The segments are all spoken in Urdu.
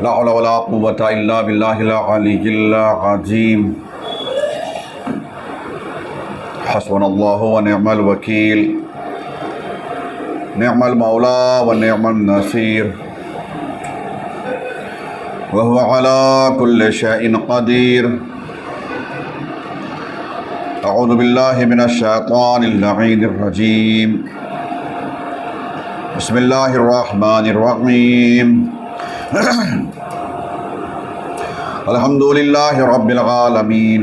لا حول ولا قوة إلا بالله العلي العظيم حسبنا الله ونعم الوكيل نعم المولى ونعم النصير وهو على كل شيء قدير أعوذ بالله من الشيطان اللعين الرجيم بسم الله الرحمن الرحيم الحمد لله رب العالمين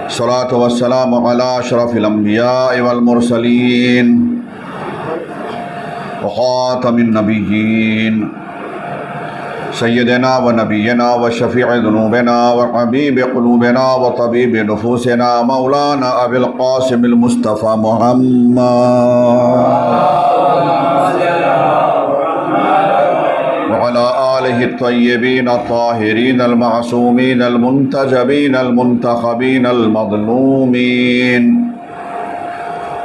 الصلاة والسلام على أشرف الأنبياء والمرسلين وخاتم النبيين سيدنا ونبينا وشفيع ذنوبنا وحبيب قلوبنا وطبيب نفوسنا مولانا أبي القاسم المصطفى محمد وعلى آله الطيبين الطاهرين المعصومين المنتجبين المنتخبين المظلومين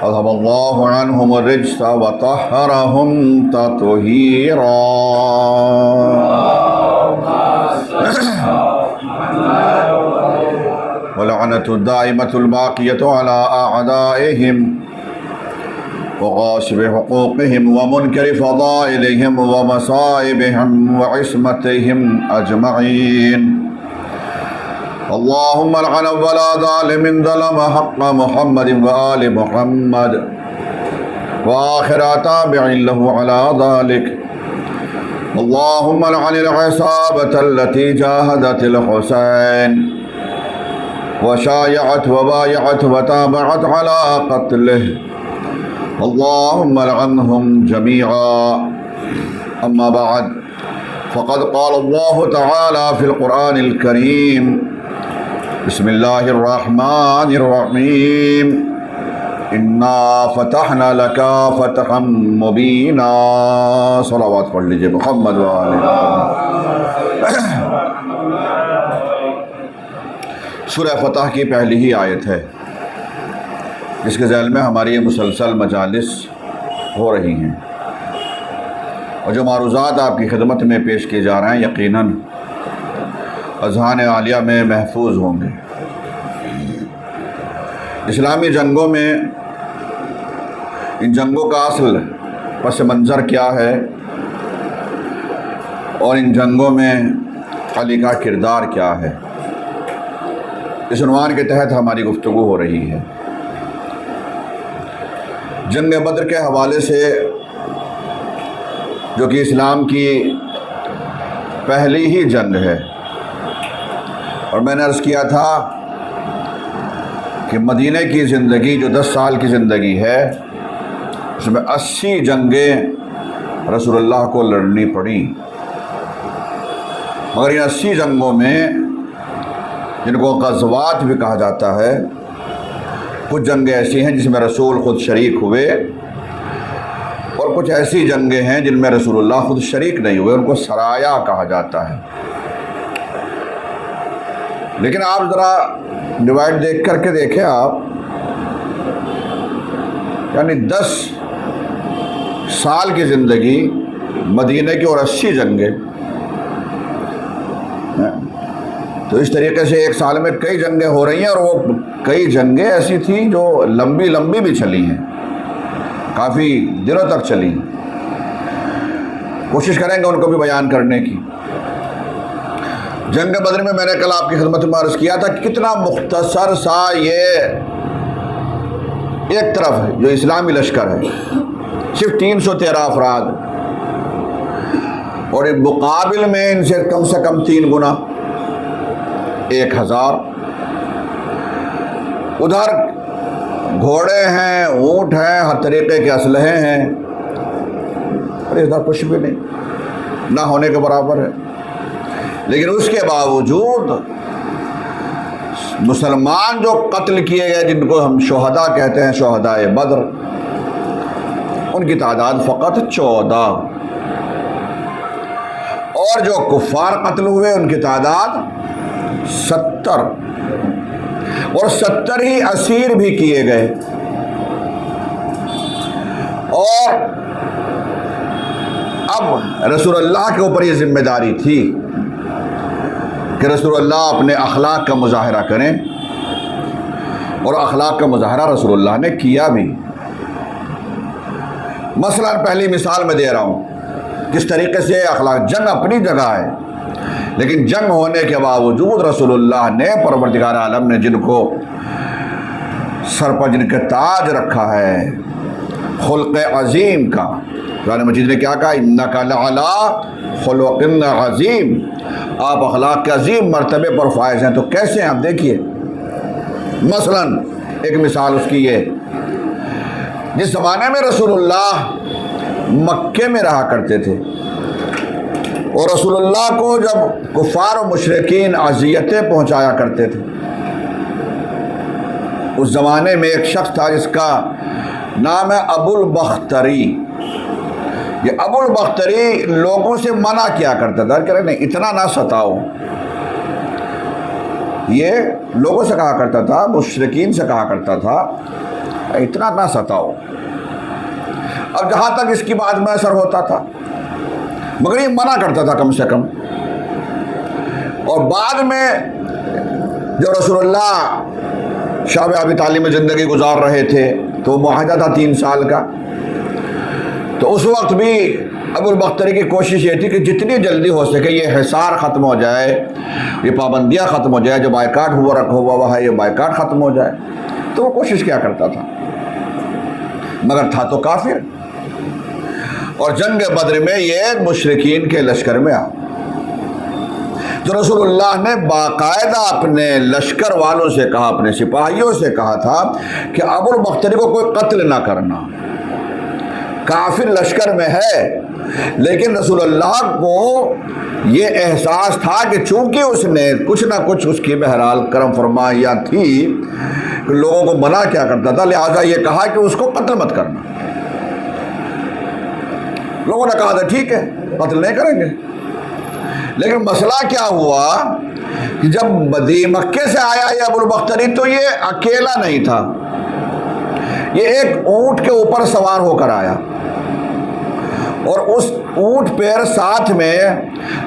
أذهب الله عنهم الرجس وطهرهم تطهيرا ولعنة الدائمة الباقية على أعدائهم وغاصب حقوقهم ومنكر فضائلهم ومصائبهم وعصمتهم أجمعين اللهم لعن ولا ظالم ظلم حق محمد وآل محمد وآخر تابع له على ذلك اللهم لعن العصابة التي جاهدت الحسين وشايعت وبايعت وتابعت على قتله اللهم لعنهم جميعا أما بعد فقد قال الله تعالى في القرآن الكريم بسم الله الرحمن الرحيم إنا فتحنا لك فتحا مبينا صلوات پڑھ لیجئے محمد وآلہ سورہ فتح کی پہلی ہی آیت ہے جس کے ذیل میں ہماری یہ مسلسل مجالس ہو رہی ہیں اور جو معروضات آپ کی خدمت میں پیش کیے جا رہے ہیں یقیناً اذہان عالیہ میں محفوظ ہوں گے۔ اسلامی جنگوں میں ان جنگوں کا اصل پس منظر کیا ہے اور ان جنگوں میں علی کا کردار کیا ہے، اس عنوان کے تحت ہماری گفتگو ہو رہی ہے۔ جنگ بدر کے حوالے سے جو کہ اسلام کی پہلی ہی جنگ ہے، اور میں نے عرض کیا تھا کہ مدینہ کی زندگی جو 10 سال کی زندگی ہے اس میں 80 جنگیں رسول اللہ کو لڑنی پڑی، مگر ان 80 جنگوں میں جن کو غزوات بھی کہا جاتا ہے، کچھ جنگیں ایسی ہیں جس میں رسول خود شریک ہوئے اور کچھ ایسی جنگیں ہیں جن میں رسول اللہ خود شریک نہیں ہوئے، ان کو سرایا کہا جاتا ہے۔ لیکن آپ ذرا ڈیوائڈ دیکھ کر کے دیکھیں آپ، یعنی 10 سال کی زندگی مدینہ کی اور 80 جنگیں، تو اس طریقے سے ایک سال میں کئی جنگیں ہو رہی ہیں، اور وہ کئی جنگیں ایسی تھیں جو لمبی لمبی بھی چلی ہیں، کافی دنوں تک چلی ہیں۔ کوشش کریں گے ان کو بھی بیان کرنے کی۔ جنگ بدر میں میں نے کل آپ کی خدمت میں عرض کیا تھا کہ کتنا مختصر سا یہ ایک طرف ہے جو اسلامی لشکر ہے، صرف 313 افراد، اور مقابل میں ان سے کم 3 گنا 1000۔ ادھر گھوڑے ہیں، اونٹ ہیں، ہر طریقے کے اسلحے ہیں، اور ادھر کچھ بھی نہیں، نہ ہونے کے برابر ہے۔ لیکن اس کے باوجود مسلمان جو قتل کیے گئے، جن کو ہم شہداء کہتے ہیں، شہداء بدر، ان کی تعداد فقط 14، اور جو کفار قتل ہوئے ان کی تعداد 70، اور 70 ہی اسیر بھی کیے گئے۔ اور اب رسول اللہ کے اوپر یہ ذمہ داری تھی کہ رسول اللہ اپنے اخلاق کا مظاہرہ کریں، اور اخلاق کا مظاہرہ رسول اللہ نے کیا بھی۔ مثلا پہلی مثال میں دے رہا ہوں کس طریقے سے اخلاق، جنگ اپنی جگہ ہے، لیکن جنگ ہونے کے باوجود رسول اللہ نے، پروردگار عالم نے جن کو سر پر جن کے تاج رکھا ہے خلق عظیم کا، قرآن مجید نے کیا کہا؟ انک لعلی خلق عظیم، آپ اخلاق کے عظیم مرتبے پر فائز ہیں۔ تو کیسے ہیں آپ دیکھیے، مثلا ایک مثال اس کی یہ، جس زمانے میں رسول اللہ مکے میں رہا کرتے تھے اور رسول اللہ کو جب کفار و مشرکین اذیتیں پہنچایا کرتے تھے، اس زمانے میں ایک شخص تھا جس کا نام ہے ابو البختری۔ یہ ابو البختری لوگوں سے منع کیا کرتا تھا کہ نہیں اتنا نہ ستاؤ، یہ لوگوں سے کہا کرتا تھا، مشرکین سے کہا کرتا تھا اتنا نہ ستاؤ۔ اب جہاں تک اس کی بات میں اثر ہوتا تھا، مگر یہ منع کرتا تھا کم سے کم۔ اور بعد میں جب رسول اللہ شاب ابی طالب میں زندگی گزار رہے تھے تو معاہدہ تھا 3 سال کا، تو اس وقت بھی ابو البختری کی کوشش یہ تھی کہ جتنی جلدی ہو سکے یہ حصار ختم ہو جائے، یہ پابندیاں ختم ہو جائے، جو بائیکاٹ ہوا ہے یہ بائیکاٹ ختم ہو جائے۔ تو وہ کوشش کیا کرتا تھا، مگر تھا تو کافر، اور جنگ بدر میں یہ مشرکین کے لشکر میں آ، تو رسول اللہ نے باقاعدہ اپنے لشکر والوں سے کہا، اپنے سپاہیوں سے کہا تھا کہ ابو البختری کو کوئی قتل نہ کرنا، کافر لشکر میں ہے، لیکن رسول اللہ کو یہ احساس تھا کہ چونکہ اس نے کچھ نہ کچھ اس کی بہرحال کرم فرمائیاں تھی کہ لوگوں کو منع کیا کرتا تھا، لہٰذا یہ کہا کہ اس کو قتل مت کرنا۔ لوگوں نے کہا تھا ٹھیک ہے قتل نہیں کریں گے، لیکن مسئلہ کیا ہوا کہ جب مکے سے آیا یہ ابو البختری تو یہ اکیلا نہیں تھا، یہ ایک اونٹ کے اوپر سوار ہو کر آیا، اور اس اونٹ پر ساتھ میں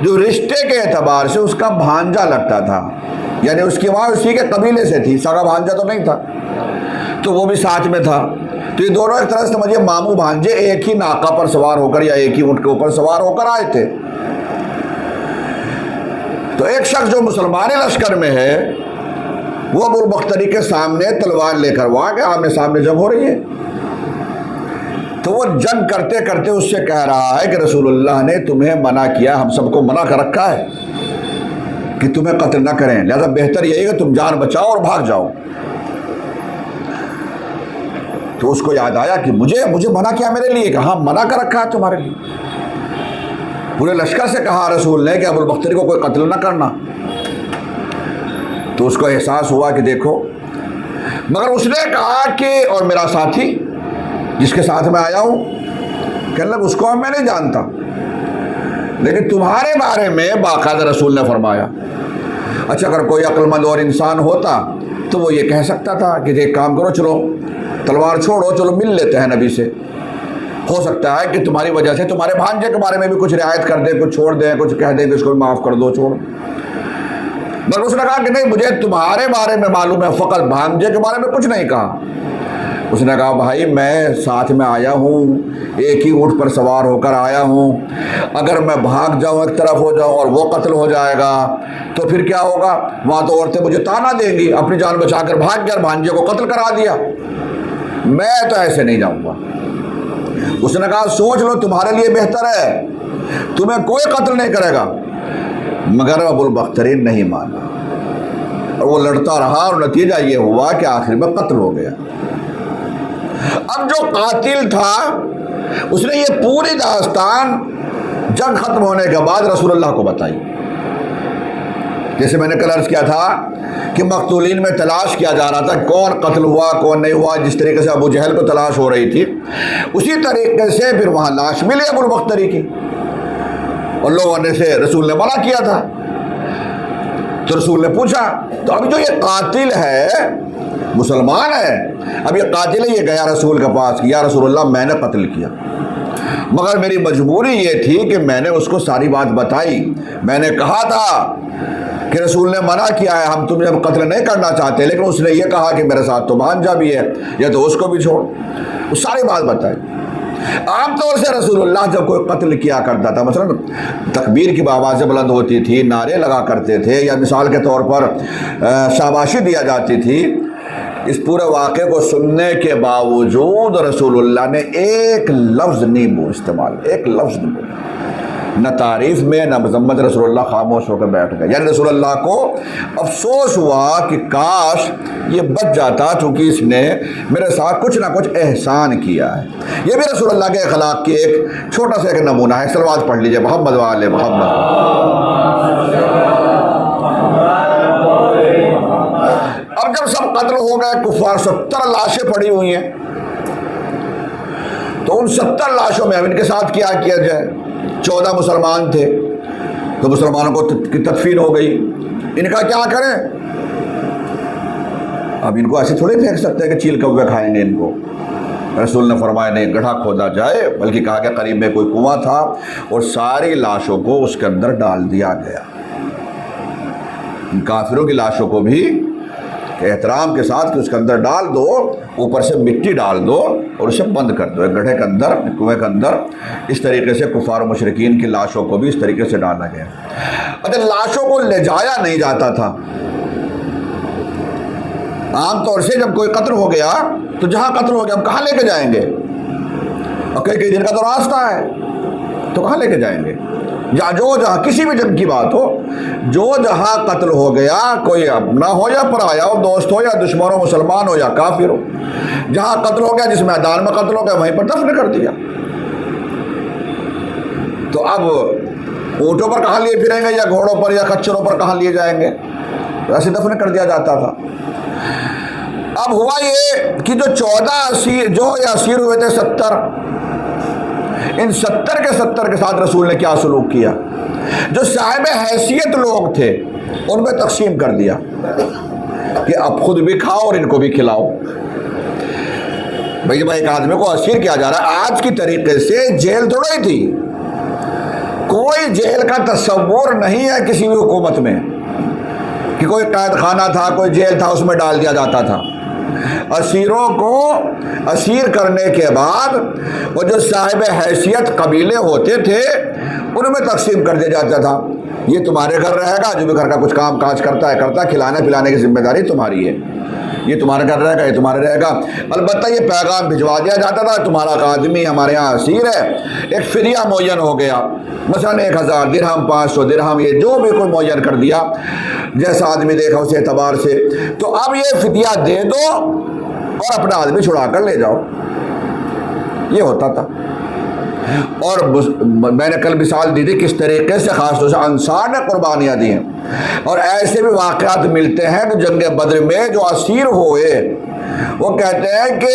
جو رشتے کے اعتبار سے اس کا بھانجا لگتا تھا، یعنی اس کی ماں اسی کے قبیلے سے تھی، سگا بھانجا تو نہیں تھا، تو وہ بھی ساتھ میں تھا۔ تو یہ دونوں ایک طرح سے سمجھیے ماموں بھانجے ایک ہی ناقہ پر سوار ہو کر یا ایک ہی اونٹ کے اوپر سوار ہو کر آئے تھے۔ تو ایک شخص جو مسلمان لشکر میں ہے وہ ابو البختری کے سامنے تلوار لے کر وہ آ گیا، آمنے سامنے جنگ ہو رہی ہے، تو وہ جنگ کرتے کرتے اس سے کہہ رہا ہے کہ رسول اللہ نے تمہیں منع کیا، ہم سب کو منع کر رکھا ہے کہ تمہیں قتل نہ کریں، لہذا بہتر یہی ہے کہ تم جان بچاؤ اور بھاگ جاؤ۔ تو اس کو یاد آیا کہ مجھے منع کیا میرے لیے، کہ ہاں منع کر رکھا ہے تمہارے لیے، پورے لشکر سے کہا رسول نے کہ ابو البختری کو کوئی قتل نہ کرنا۔ تو اس کو احساس ہوا کہ دیکھو، مگر اس نے کہا کہ اور میرا ساتھی جس کے ساتھ میں آیا ہوں، کہنے لگا اس کو میں نہیں جانتا، لیکن تمہارے بارے میں باقاعدہ رسول نے فرمایا۔ اچھا اگر کوئی عقل مند اور انسان ہوتا تو وہ یہ کہہ سکتا تھا کہ ایک کام کرو، چلو تلوار چھوڑو، چلو مل لیتے ہیں نبی سے، ہو سکتا ہے کہ تمہاری وجہ سے تمہارے بھانجے کے بارے میں بھی کچھ رعایت کر دیں، کچھ چھوڑ دیں، کچھ کہہ دیں کہ اس کو بھی معاف کر دو، چھوڑ۔ مگر اس نے کہا کہ نہیں، مجھے تمہارے بارے میں معلوم ہے، فقط بھانجے کے بارے میں کچھ نہیں کہا۔ اس نے کہا بھائی میں ساتھ میں آیا ہوں، ایک ہی اونٹ پر سوار ہو کر آیا ہوں، اگر میں بھاگ جاؤں ایک طرف ہو جاؤں اور وہ قتل ہو جائے گا تو پھر کیا ہوگا، وہاں تو عورتیں مجھے تانا دیں گی، اپنی جان بچا کر بھاگ گیا، بھانجے کو قتل کرا دیا، میں تو ایسے نہیں جاؤں گا۔ اس نے کہا سوچ لو، تمہارے لیے بہتر ہے، تمہیں کوئی قتل نہیں کرے گا۔ مگر ابو البختری نہیں مانا اور وہ لڑتا رہا، اور نتیجہ یہ ہوا کہ آخر میں قتل ہو گیا۔ اب جو قاتل تھا اس نے یہ پوری داستان جنگ ختم ہونے کے بعد رسول اللہ کو بتائی۔ جیسے میں نے کل عرض کیا تھا کہ مقتولین میں تلاش کیا جا رہا تھا کون قتل ہوا کون نہیں ہوا، جس طریقے سے ابو جہل کو تلاش ہو رہی تھی اسی طریقے سے پھر وہاں لاش ملی ابو البختری کی، اور لوگوں نے سے رسول نے منع کیا تھا۔ تو رسول نے پوچھا، تو اب جو یہ قاتل ہے مسلمان ہے، اب یہ قاتل ہے، یہ گیا رسول کے پاس کہ یا رسول اللہ میں نے قتل کیا، مگر میری مجبوری یہ تھی کہ میں نے اس کو ساری بات بتائی. میں نے کہا تھا کہ رسول نے منع کیا ہے, ہم تمہیں اب قتل نہیں کرنا چاہتے, لیکن اس نے یہ کہا کہ میرے ساتھ تو بھانجا بھی ہے, یا تو اس کو بھی چھوڑ. وہ ساری بات بتائی. عام طور سے رسول اللہ جب کوئی قتل کیا کرتا تھا, مثلا تکبیر کی آوازیں بلند ہوتی تھی, نعرے لگا کرتے تھے, یا مثال کے طور پر شاباشی دیا جاتی تھی, اس پورے واقعے کو سننے کے باوجود رسول اللہ نے ایک لفظ نہیں استعمال, ایک لفظ نہیں بولا, نہ تعریف میں نہ مذمت. رسول اللہ خاموش ہو کر بیٹھ گئے. یعنی رسول اللہ کو افسوس ہوا کہ کاش یہ بچ جاتا, چونکہ اس نے میرے ساتھ کچھ نہ کچھ احسان کیا ہے. یہ بھی رسول اللہ کے اخلاق کی ایک چھوٹا سا ایک نمونہ ہے. صلوات پڑھ لیجئے محمد وآل محمد. اب جب سب قتل ہو گئے, کفار 70 لاشیں پڑی ہوئی ہیں, تو ان 70 لاشوں میں اب ان کے ساتھ کیا کیا جائے. 14 مسلمان تھے, تو مسلمانوں کی تدفین ہو گئی. ان کا کیا کریں؟ اب ان کو ایسے تھوڑے پھینک سکتے ہیں کہ چیل کوے کھائیں گے ان کو. رسول نے فرمایا نہیں, گڑھا کھودا جائے, بلکہ کہا کہ قریب میں کوئی کنواں تھا اور ساری لاشوں کو اس کے اندر ڈال دیا گیا. ان کافروں کی لاشوں کو بھی کہ احترام کے ساتھ کہ اس کے اندر ڈال دو, اوپر سے مٹی ڈال دو اور اسے بند کر دو ایک گڑھے کے اندر, کنویں کے اندر. اس طریقے سے کفار و مشرکین کی لاشوں کو بھی اس طریقے سے ڈالا گیا. اچھا, لاشوں کو لے جایا نہیں جاتا تھا. عام طور سے جب کوئی قتل ہو گیا تو جہاں قتل ہو گیا ہم کہاں لے کے جائیں گے؟ اور کئی دن کا تو راستہ ہے, تو کہاں لے کے جائیں گے؟ جہاں کسی بھی جنگ کی بات ہو, جو جہاں قتل ہو گیا, کوئی اپنا ہو یا پرایا ہو, دوست ہو یا دشمن ہو, مسلمان ہو یا کافر ہو, جہاں قتل ہو گیا, جس میدان میں قتل ہو گیا, وہیں پر دفن کر دیا. تو اب اونٹوں پر کہاں لیے پھریں گے, یا گھوڑوں پر یا خچروں پر کہاں لیے جائیں گے؟ ایسے دفن کر دیا جاتا تھا. اب ہوا یہ کہ جو 14 اسیر جو اسیر ہوئے تھے 70, ان 70 کے 70 کے ساتھ رسول نے کیا سلوک کیا؟ جو صاحب حیثیت لوگ تھے ان میں تقسیم کر دیا کہ اب خود بھی کھاؤ اور ان کو بھی کھلاؤ. بھائی جب ایک آدمی کو اسیر کیا جا رہا ہے, آج کی طریقے سے جیل تھوڑی تھی, کوئی جیل کا تصور نہیں ہے کسی بھی حکومت میں کہ کوئی قید خانہ تھا, کوئی جیل تھا, اس میں ڈال دیا جاتا تھا. اسیروں کو اسیر کرنے کے بعد وہ جو صاحب حیثیت قبیلے ہوتے تھے ان میں تقسیم کر دیا جاتا تھا. یہ تمہارے گھر رہے گا, جو بھی گھر کا کچھ کام کاج کرتا ہے, کھلانے پلانے کی ذمہ داری تمہاری ہے. یہ تمہارے گھر رہے گا, یہ تمہارے رہے گا. البتہ یہ پیغام بھجوا دیا جاتا تھا, تمہارا آدمی ہمارے یہاں اسیر ہے, ایک فدیہ معین ہو گیا, مثلا 1000 درہم, 500 درہم, یہ جو بھی کوئی معین کر دیا جیسا آدمی دیکھا اس اعتبار سے. تو اب یہ فدیہ دے دو اور اپنا آدمی چھڑا کر لے جاؤ, یہ ہوتا تھا. اور میں نے کل مثال دی تھی کس طریقے سے خاص طور سے انصار نے قربانیاں دی ہیں. اور ایسے بھی واقعات ملتے ہیں کہ جنگ بدر میں جو اسیر ہوئے وہ کہتے ہیں کہ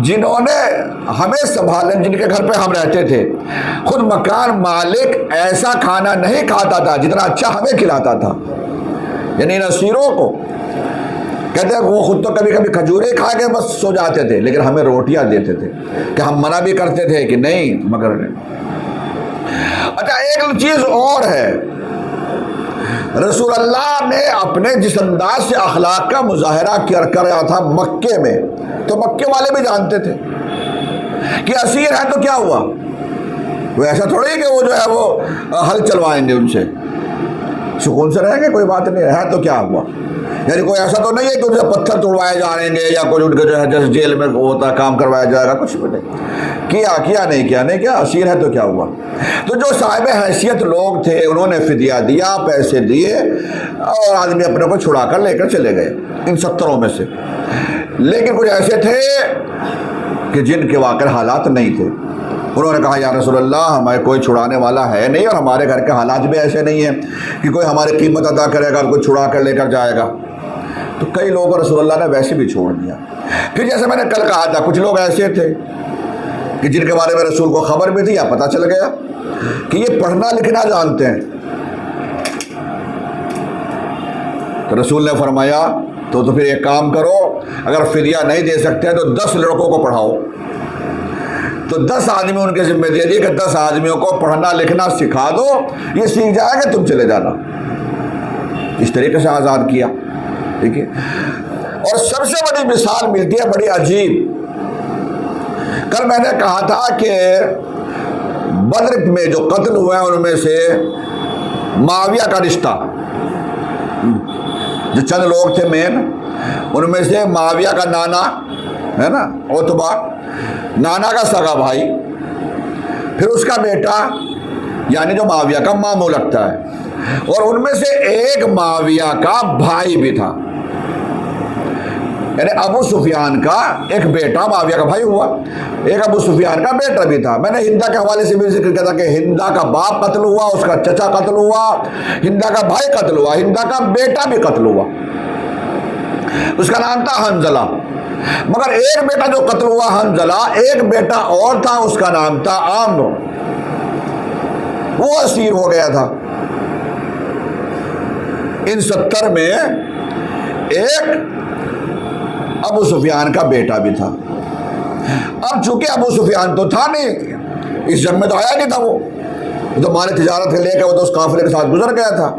جنہوں نے ہمیں سنبھالا, جن کے گھر پہ ہم رہتے تھے, خود مکان مالک ایسا کھانا نہیں کھاتا تھا جتنا اچھا ہمیں کھلاتا تھا. یعنی ان اسیروں کو کہتے ہیں وہ خود تو کبھی کبھی کھجورے کھا کے بس سو جاتے تھے, لیکن ہمیں روٹیاں دیتے تھے کہ ہم منع بھی کرتے تھے کہ نہیں مگر نہیں. اچھا, ایک چیز اور ہے, رسول اللہ نے اپنے جس انداز سے اخلاق کا مظاہرہ کر رہا تھا مکے میں, تو مکے والے بھی جانتے تھے کہ اسیر ہے تو کیا ہوا. وہ ایسا تھوڑی کہ وہ جو ہے وہ ہل چلوائیں گے, ان سے سکون سے رہیں گے, کوئی بات نہیں ہے تو کیا ہوا. یعنی کوئی ایسا تو نہیں ہے کہ ان سے پتھر توڑوائے جائیں گے یا کوئی ان کے جو ہے جیسے جیل میں ہوتا کام کروایا جائے گا, کچھ بھی نہیں. کیا نہیں کیا, اسیر ہے تو کیا ہوا. تو جو صاحب حیثیت لوگ تھے انہوں نے فدیہ دیا, پیسے دیے, اور آدمی اپنے کو چھڑا کر لے کر چلے گئے ان 70 میں سے. لیکن کچھ ایسے تھے کہ جن کے واقع حالات نہیں تھے, انہوں نے کہا یا رسول اللہ ہمیں کوئی چھڑانے والا ہے نہیں, اور ہمارے گھر کے حالات بھی ایسے نہیں ہیں کہ کوئی ہماری قیمت ادا کرے گا اور کوئی چھڑا کر لے کر جائے گا. تو کئی لوگوں رسول اللہ نے ویسے بھی چھوڑ دیا. پھر جیسے میں نے کل کہا تھا, کچھ لوگ ایسے تھے کہ جن کے بارے میں رسول کو خبر بھی تھی یا پتہ چل گیا کہ یہ پڑھنا لکھنا جانتے ہیں, تو رسول نے فرمایا تو پھر ایک کام کرو, اگر فدیہ نہیں دے سکتے تو 10 لڑکوں کو پڑھاؤ. تو 10 آدمی ان کے ذمہ دے دیے کہ 10 آدمیوں کو پڑھنا لکھنا سکھا دو، یہ سیکھ جائے گا، تم چلے جانا۔ اس طریقے سے آزاد کیا، ٹھیک ہے۔ اور سب سے بڑی مثال ملتی ہے بڑی عجیب۔ کل میں نے کہا تھا کہ بدر میں جو قتل ہوئے ہیں ان میں سے معاویہ کا رشتہ، جو چند لوگ تھے مین، ان میں سے معاویہ کا نانا ہے نا عتبہ، نانا کا سگا بھائی، پھر اس کا بیٹا یعنی جو معاویہ کا ماموں لگتا ہے، اور ان میں سے ایک معاویہ کا بھائی بھی تھا، یعنی ابو سفیان کا ایک بیٹا معاویہ کا بھائی ہوا، ایک ابو سفیان کا بیٹا بھی تھا۔ میں نے ہندا کے حوالے سے بھی ذکر کیا تھا کہ ہندا کا باپ قتل ہوا، اس کا چچا قتل ہوا، ہندا کا بھائی قتل ہوا، ہندا کا بیٹا بھی قتل ہوا، اس کا نام تھا حنظلہ۔ مگر ایک بیٹا جو قتل ہوا حنظلہ، ایک بیٹا اور تھا، اس کا نام تھا عمرو، وہ اسیر ہو گیا تھا۔ ان 70 میں ایک ابو سفیان کا بیٹا بھی تھا۔ اب چونکہ ابو سفیان تو تھا نہیں، اس جنگ میں تو آیا نہیں تھا، وہ تو مال تجارت کے لے کے وہ تو اس قافلے کے ساتھ گزر گیا تھا،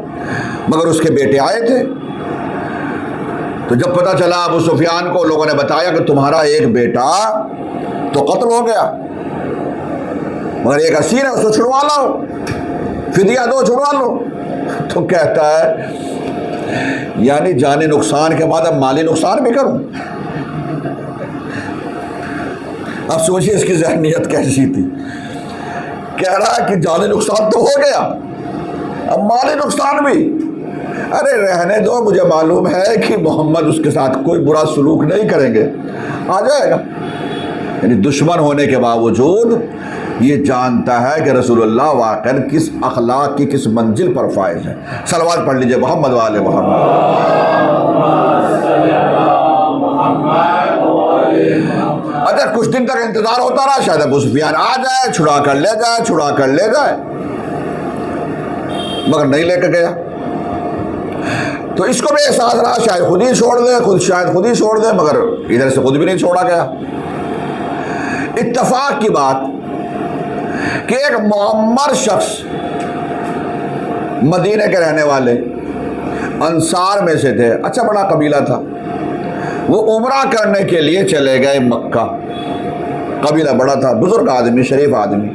مگر اس کے بیٹے آئے تھے۔ تو جب پتہ چلا ابو سفیان کو، لوگوں نے بتایا کہ تمہارا ایک بیٹا تو قتل ہو گیا، مگر ایک اسیر ہے، اس کو چھڑوا لاؤ، فدیہ دو، چھڑوا لو۔ تو کہتا ہے یعنی جانی نقصان کے بعد اب مالی نقصان بھی کروں؟ اب سوچیے اس کی ذہنیت کیسی تھی۔ کہہ رہا کہ جانی نقصان تو ہو گیا، اب مالی نقصان بھی، ارے رہنے دو، مجھے معلوم ہے کہ محمد اس کے ساتھ کوئی برا سلوک نہیں کریں گے، آ جائے گا۔ یعنی دشمن ہونے کے باوجود یہ جانتا ہے کہ رسول اللہ واقعاً کس اخلاق کی کس منزل پر فائز ہے۔ صلوات پڑھ لیجئے محمد والے محمد۔ اچھا کچھ دن تک انتظار ہوتا رہا، شاید ابو سفیان آ جائے، چھڑا کر لے جائے، چھڑا کر لے جائے، مگر نہیں لے کے گیا۔ تو اس کو بھی احساس رہا شاید خود ہی چھوڑ دے، شاید خود ہی چھوڑ دے، مگر ادھر سے خود بھی نہیں چھوڑا گیا۔ اتفاق کی بات کہ ایک معمر شخص مدینے کے رہنے والے انصار میں سے تھے، اچھا بڑا قبیلہ تھا، وہ عمرہ کرنے کے لیے چلے گئے مکہ۔ قبیلہ بڑا تھا، بزرگ آدمی، شریف آدمی،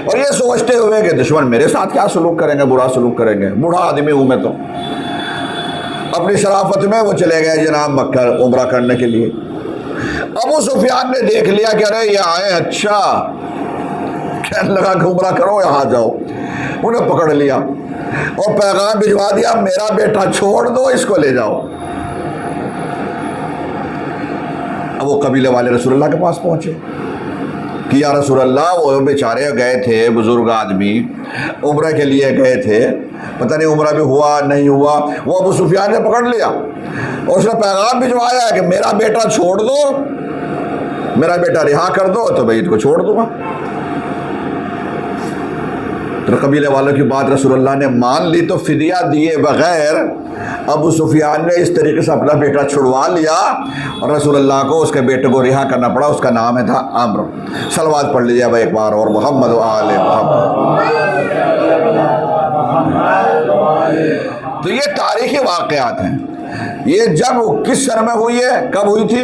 اور یہ سوچتے ہوئے کہ دشمن میرے ساتھ کیا سلوک کریں گے، برا سلوک کریں گے، بوڑھا آدمی ہوں میں تو۔ اپنی شرافت میں وہ چلے گئے جناب مکہ عمرہ کرنے کے لیے۔ ابو سفیان نے دیکھ لیا کہ ارے یہ آئے، اچھا، کہنے لگا کہ عمرہ کرو، یہاں جاؤ۔ انہیں پکڑ لیا اور پیغام بھجوا دیا، میرا بیٹا چھوڑ دو، اس کو لے جاؤ۔ اب وہ قبیلے والے رسول اللہ کے پاس پہنچے کہ یا رسول اللہ، وہ بیچارے گئے تھے، بزرگ آدمی عمرہ کے لیے گئے تھے، پتہ نہیں عمرہ بھی ہوا نہیں ہوا۔ وہ ابو سفیان نے پکڑ لیا اور اس نے پیغام بھجوایا کہ میرا بیٹا چھوڑ دو، میرا بیٹا رہا کر دو تو میں اس کو چھوڑ دوں گا۔ تو قبیلے والوں کی بات رسول اللہ نے مان لی، تو فدیہ دیے بغیر ابو سفیان نے اس طریقے سے اپنا بیٹا چھڑوا لیا، اور رسول اللہ کو اس کے بیٹے کو رہا کرنا پڑا۔ اس کا نام تھا عمرو۔ صلوات پڑھ لیجیے اب ایک بار اور، محمد و آل محمد۔ تو یہ تاریخی واقعات ہیں۔ یہ جنگ کس سن میں ہوئی ہے، کب ہوئی تھی؟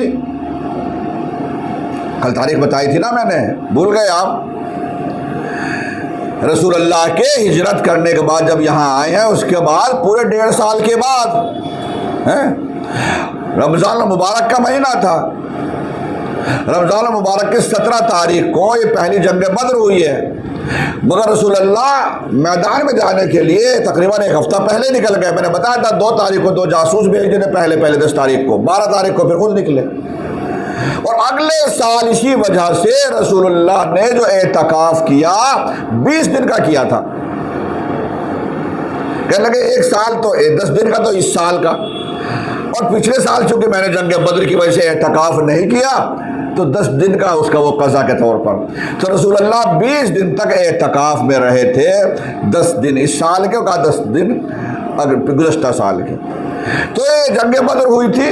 کل تاریخ بتائی تھی نا میں نے، بھول گئے آپ؟ رسول اللہ کے ہجرت کرنے کے بعد جب یہاں آئے ہیں، اس کے بعد پورے 1.5 سال کے بعد، رمضان المبارک کا مہینہ تھا۔ رمضان المبارک کی 17 تاریخ کو یہ پہلی جنگ بدر ہوئی ہے، مگر رسول اللہ میدان میں جانے کے لیے تقریباً 1 ہفتہ پہلے نکل گئے۔ میں نے بتایا تھا 2 تاریخ کو 2 جاسوس بھیج دیے پہلے 10 تاریخ کو، 12 تاریخ کو پھر خود نکلے۔ اور اگلے سال اسی وجہ سے رسول اللہ نے جو اعتکاف کیا 20 دن کا کیا تھا۔ کہنے لگے 1 سال تو 10 دن کا تو اس سال کا، اور پچھلے سال چونکہ میں نے جنگ بدر کی وجہ سے اعتکاف نہیں کیا تو 10 دن کا اس کا وہ قضا کے طور پر۔ تو رسول اللہ 20 دن تک اعتکاف میں رہے تھے، 10 دن اس سال کے اور 10 دن گزشتہ سال کے۔ تو یہ جنگ بدر ہوئی تھی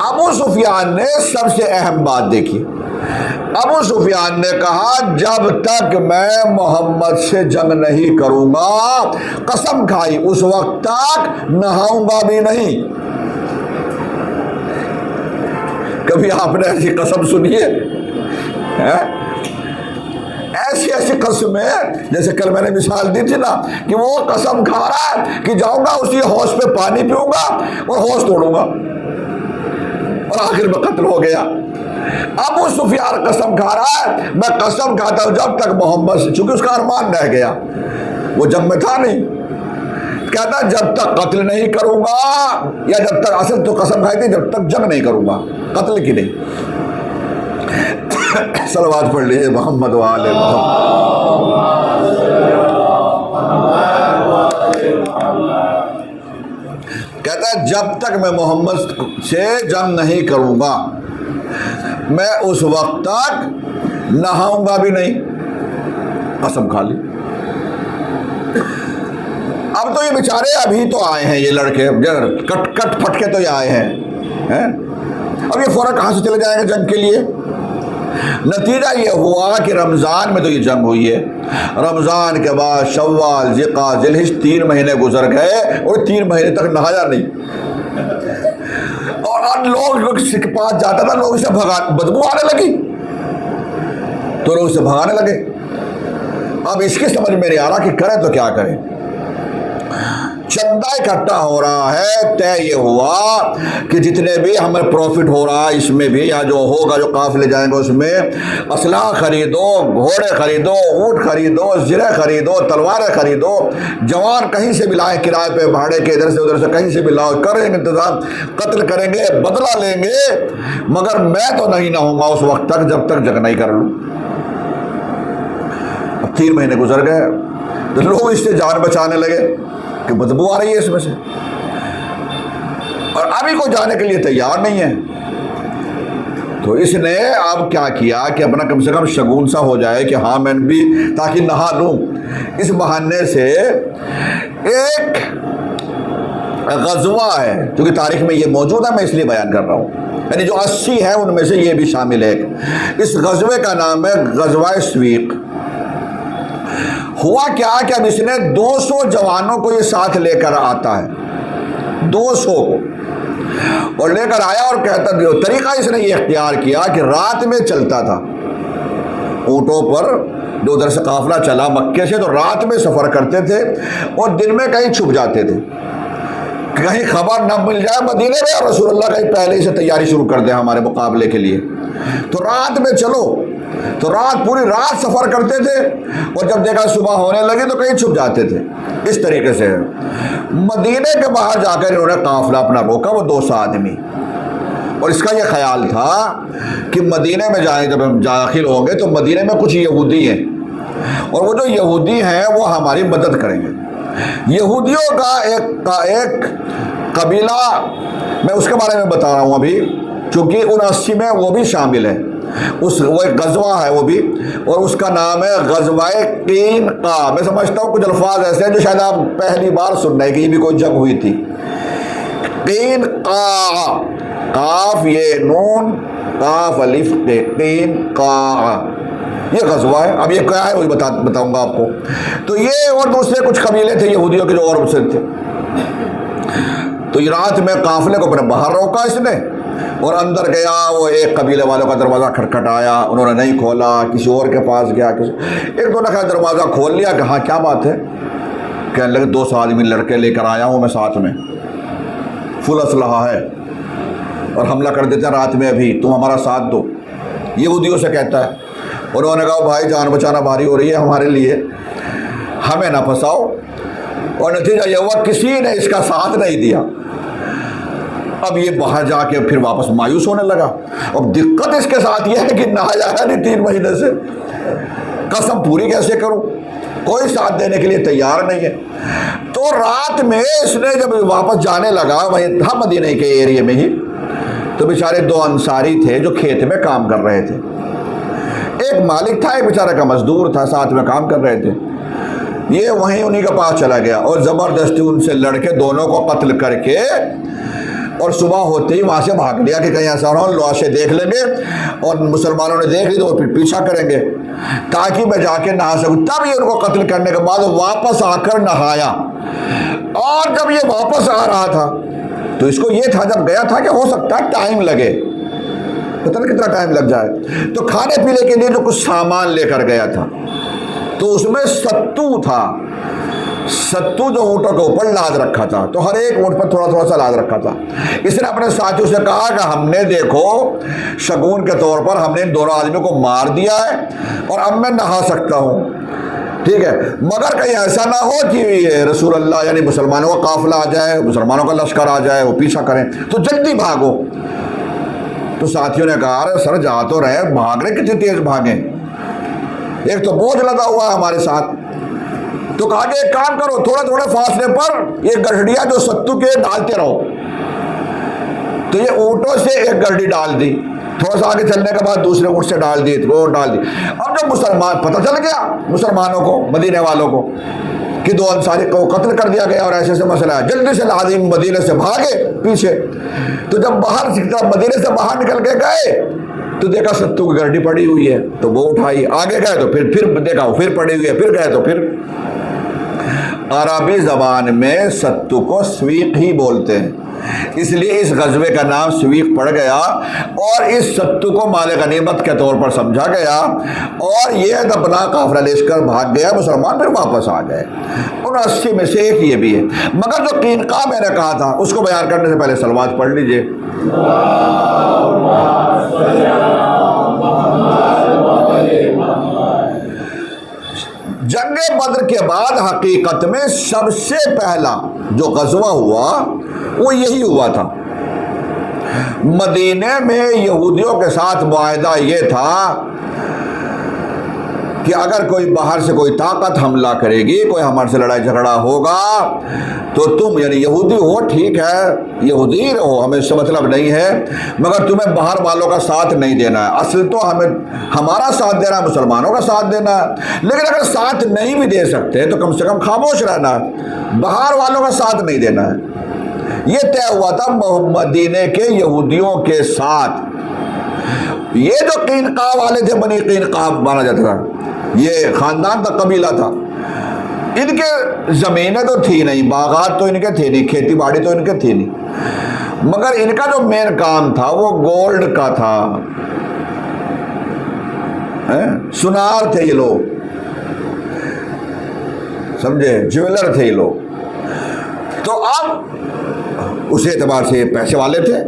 ابو سفیان نے سب سے اہم بات دیکھی. ابو سفیان نے کہا جب تک میں محمد سے جنگ نہیں کروں گا، قسم کھائی اس وقت تک نہاؤں گا بھی نہیں. کبھی آپ نے ایسی قسم سنی ہے؟ ایسی ایسی قسمیں، جیسے کل میں نے مثال دی تھی نا کہ وہ قسم کھا رہا ہے کہ جاؤں گا اسی حوض پہ پانی پیوں گا اور حوض توڑوں گا، اور آخر میں قتل ہو گیا. ابو سفیان قسم کھا رہا ہے میں قسم کھاتا ہوں جب تک محمد سے، چونکہ اس کا ارمان رہ گیا، وہ جنگ میں تھا نہیں، کہتا جب تک قتل نہیں کروں گا، یا جب تک، اصل تو قسم کھائی تھی جب تک جنگ نہیں کروں گا، قتل کی نہیں. صلوات پڑھ لیجیے محمد و آل محمد. کہتا ہے جب تک میں محمد سے جنگ نہیں کروں گا میں اس وقت تک نہاؤں گا بھی نہیں. قسم کھا لی. اب تو یہ بیچارے ابھی تو آئے ہیں، یہ لڑکے کٹ پھٹ کے تو یہ آئے ہیں، اب یہ فوراً کہاں سے چلے جائیں گے جنگ کے لیے؟ نتیجہ یہ ہوا کہ رمضان میں تو یہ جنگ ہوئی ہے، رمضان کے بعد شوال، ذوالقعدہ، ذوالحجہ 3 مہینے گزر گئے اور 3 مہینے تک نہایا نہیں. اور لوگ کے پاس جاتا تھا، لوگ اسے بدبو آنے لگی تو لوگ اسے بھگانے لگے. اب اس کی سمجھ میں نہیں آ رہا کہ کریں تو کیا کریں. چندہ اکٹھا ہو رہا ہے، طے یہ ہوا کہ جتنے بھی ہمیں پروفٹ ہو رہا ہے اس میں بھی، یا جو ہوگا جو قافلے جائیں گے اس میں، اسلحہ خریدو، گھوڑے خریدو، اونٹ خریدو، زرے خریدو، تلواریں خریدو، جوان کہیں سے بھی لائیں کرائے پہ بھاڑے کے، ادھر سے ادھر سے کہیں سے بھی لاؤ، کریں گے انتظام، قتل کریں گے، بدلہ لیں گے، مگر میں تو نہیں نہوں گا اس وقت تک جب تک جنگ نہیں کر لوں. اب 3 مہینے گزر گئے تو لوگ اس سے جان بچانے لگے کہ بدبو آ رہی ہے اس میں سے، اور ابھی کوئی جانے کے لیے تیار نہیں ہے. تو اس نے اب کیا کیا کہ اپنا کم سے کم شگون سا ہو جائے کہ ہاں میں بھی تاکہ نہا لوں. اس بہانے سے ایک غزوہ ہے، کیونکہ تاریخ میں یہ موجود ہے، میں اس لیے بیان کر رہا ہوں، یعنی جو 80 ہیں ان میں سے یہ بھی شامل ہے. اس غزوے کا نام ہے غزوہ سویق. ہوا کیا کہ اب اس نے 200 جوانوں کو یہ ساتھ لے کر آتا ہے، 200 کو، اور لے کر آیا، اور کہتا طریقہ اس نے یہ اختیار کیا کہ رات میں چلتا تھا اونٹوں پر، جو ادھر سے قافلہ چلا مکے سے تو رات میں سفر کرتے تھے اور دن میں کہیں چھپ جاتے تھے، کہیں خبر نہ مل جائے مدینے میں، اور رسول اللہ کہیں پہلے ہی سے تیاری شروع کر دیں ہمارے مقابلے کے لیے، تو رات میں چلو. تو رات پوری رات سفر کرتے تھے، اور جب دیکھا صبح ہونے لگی تو کہیں چھپ جاتے تھے. اس طریقے سے مدینے کے باہر جا کر انہوں نے قافلہ اپنا روکا، وہ 200 آدمی، اور اس کا یہ خیال تھا کہ مدینے میں جائیں، جب ہم داخل ہوں گے تو مدینے میں کچھ یہودی ہیں، اور وہ جو یہودی ہیں وہ ہماری مدد کریں گے. یہودیوں کا ایک قبیلہ، میں اس کے بارے میں بتا رہا ہوں ابھی، چونکہ 79 میں وہ بھی شامل ہے، وہ ایک غزوہ ہے وہ بھی، اور اس کا نام ہے غزوہ قینقاع. میں سمجھتا ہوں کچھ الفاظ ایسے ہیں جو شاید آپ پہلی بار سن رہے ہیں کہ یہ بھی کوئی جنگ ہوئی تھی. قینقاع، قاف یہ نون قاف الف قینقاع، یہ غزوہ ہے. اب یہ کیا ہے وہ بتاؤں گا آپ کو. تو یہ اور دوسرے کچھ قبیلے تھے یہودیوں کے جو اور سے تھے. تو یہ رات میں قافلے کو اپنے باہر روکا اس نے، اور اندر گیا. وہ ایک قبیلے والوں کا دروازہ کھٹکھٹایا، انہوں نے نہیں کھولا، کسی اور کے پاس گیا، ایک دو نے دروازہ کھول لیا کہ ہاں کیا بات ہے. کہنے لگے 200 آدمی لڑکے لے کر آیا ہوں میں ساتھ میں، فل اسلحہ ہے، اور حملہ کر دیتے ہیں رات میں، ابھی تم ہمارا ساتھ دو. یہودیوں سے کہتا ہے. انہوں نے کہا بھائی جان بچانا بھاری ہو رہی ہے ہمارے لیے، ہمیں نہ پھنساؤ. اور نتیجہ یہ ہوا کسی نے اس کا ساتھ نہیں دیا. اب یہ باہر جا کے پھر واپس مایوس ہونے لگا. اب دقت اس کے ساتھ یہ ہے کہ نہ جایا نہیں 3 مہینے سے، قسم پوری کیسے کروں، کوئی ساتھ دینے کے لیے تیار نہیں ہے. تو رات میں اس نے جب واپس جانے لگا، وہیں تھا مدینے کے ایریے میں ہی، تو بیچارے 2 انصاری تھے جو کھیت میں کام کر رہے تھے. ایک مالک تھا، ایک بیچارے کا مزدور تھا، ساتھ میں کام کر رہے تھے. یہ وہیں انہی کے پاس چلا گیا اور زبردستی ان سے لڑ کے دونوں کو قتل کر کے اور صبح ہوتے ہی وہاں سے بھاگ لیا کہ کہیں ایسا نہ ہو لاشیں دیکھ لیں گے اور مسلمانوں نے دیکھ لی تو وہ پھر پیچھا کریں گے تاکہ میں جا کے نہا سکوں. تب یہ ان کو قتل کرنے کے بعد واپس آ کر نہایا. اور جب یہ واپس آ رہا تھا تو اس کو یہ تھا جب گیا تھا کہ ہو سکتا ہے ٹائم لگے, پتہ نہیں کتنا ٹائم لگ جائے, تو کھانے پینے کے لیے جو کچھ سامان لے کر گیا تھا تو اس میں ستو تھا. ستو جو اونٹوں کے اوپر لاد رکھا تھا, تو ہر ایک اونٹ پر تھوڑا تھوڑا سا لاد رکھا تھا. اس نے اپنے ساتھیوں سے کہا کہ ہم نے دیکھو شگون کے طور پر ہم نے ان دونوں آدمیوں کو مار دیا ہے اور اب میں نہا سکتا ہوں, ٹھیک ہے, مگر کہیں ایسا نہ ہو کہ رسول اللہ یعنی مسلمانوں کا قافلہ آ جائے, مسلمانوں کا لشکر آ جائے, وہ پیچھا کریں, تو جلدی بھاگو. تو ساتھیوں نے کہا ارے سر جا تو رہے, بھاگ رہے کتنی تیز بھاگیں, ایک تو بوجھ لدا ہوا ہے ہمارے ساتھ. تو کہا کہ ایک کام کرو, تھوڑے تھوڑے فاصلے پر یہ گڑھڑیاں جو ستو کے ڈالتے رہو. تو یہ اونٹوں سے ایک گڑھڑی ڈال دی, تھوڑا سا آگے چلنے کے بعد دوسرے اونٹ سے ڈال دی, وہ ڈال دی. اب جب مسلمان پتہ چل گیا مسلمانوں کو, مدینے والوں کو, کہ دو انصاری کو قتل کر دیا گیا اور ایسے ایسے مسئلہ ہے, جلدی سے لازم مدینے سے بھاگے پیچھے. تو جب باہر مدینے سے باہر نکل کے گئے تو دیکھا ستو کی گڑھڑی پڑی ہوئی ہے, تو وہ اٹھائی, آگے گئے تو پھر دیکھا وہ پھر پڑی ہوئی ہے, پھر گئے تو پھر. عربی زبان میں ستو کو سویق ہی بولتے ہیں, اس لیے اس غزوے کا نام سویق پڑ گیا اور اس ستو کو مال غنیمت کے طور پر سمجھا گیا. اور یہ اپنا قافلہ لے کر بھاگ گیا, مسلمان پھر واپس آ گئے. ان 80 میں سے ایک یہ بھی ہے. مگر جو قینقاع میں نے کہا تھا اس کو بیان کرنے سے پہلے صلوات پڑھ لیجئے. جنگ بدر کے بعد حقیقت میں سب سے پہلا جو غزوہ ہوا وہ یہی ہوا تھا. مدینے میں یہودیوں کے ساتھ معاہدہ یہ تھا کہ اگر کوئی باہر سے کوئی طاقت حملہ کرے گی, کوئی ہمارے سے لڑائی جھگڑا ہوگا, تو تم یعنی یہودی ہو ٹھیک ہے, یہودی رہو, ہمیں اس سے مطلب نہیں ہے, مگر تمہیں باہر والوں کا ساتھ نہیں دینا ہے. اصل تو ہمیں ہمارا ساتھ دینا ہے, مسلمانوں کا ساتھ دینا ہے. لیکن اگر ساتھ نہیں بھی دے سکتے تو کم سے کم خاموش رہنا ہے, باہر والوں کا ساتھ نہیں دینا ہے. یہ طے ہوا تھا مدینے کے یہودیوں کے ساتھ. یہ جو قینقاع والے تھے, بنی قینقاع مانا جاتا تھا, یہ خاندان تھا, قبیلہ تھا. ان کے زمینیں تو تھی نہیں, باغات تو ان کے تھے نہیں, کھیتی باڑی تو ان کے تھی نہیں, مگر ان کا جو مین کام تھا وہ گولڈ کا تھا. سنار تھے یہ لوگ, سمجھے, جویلر تھے یہ لوگ. تو اب اس اعتبار سے یہ پیسے والے تھے,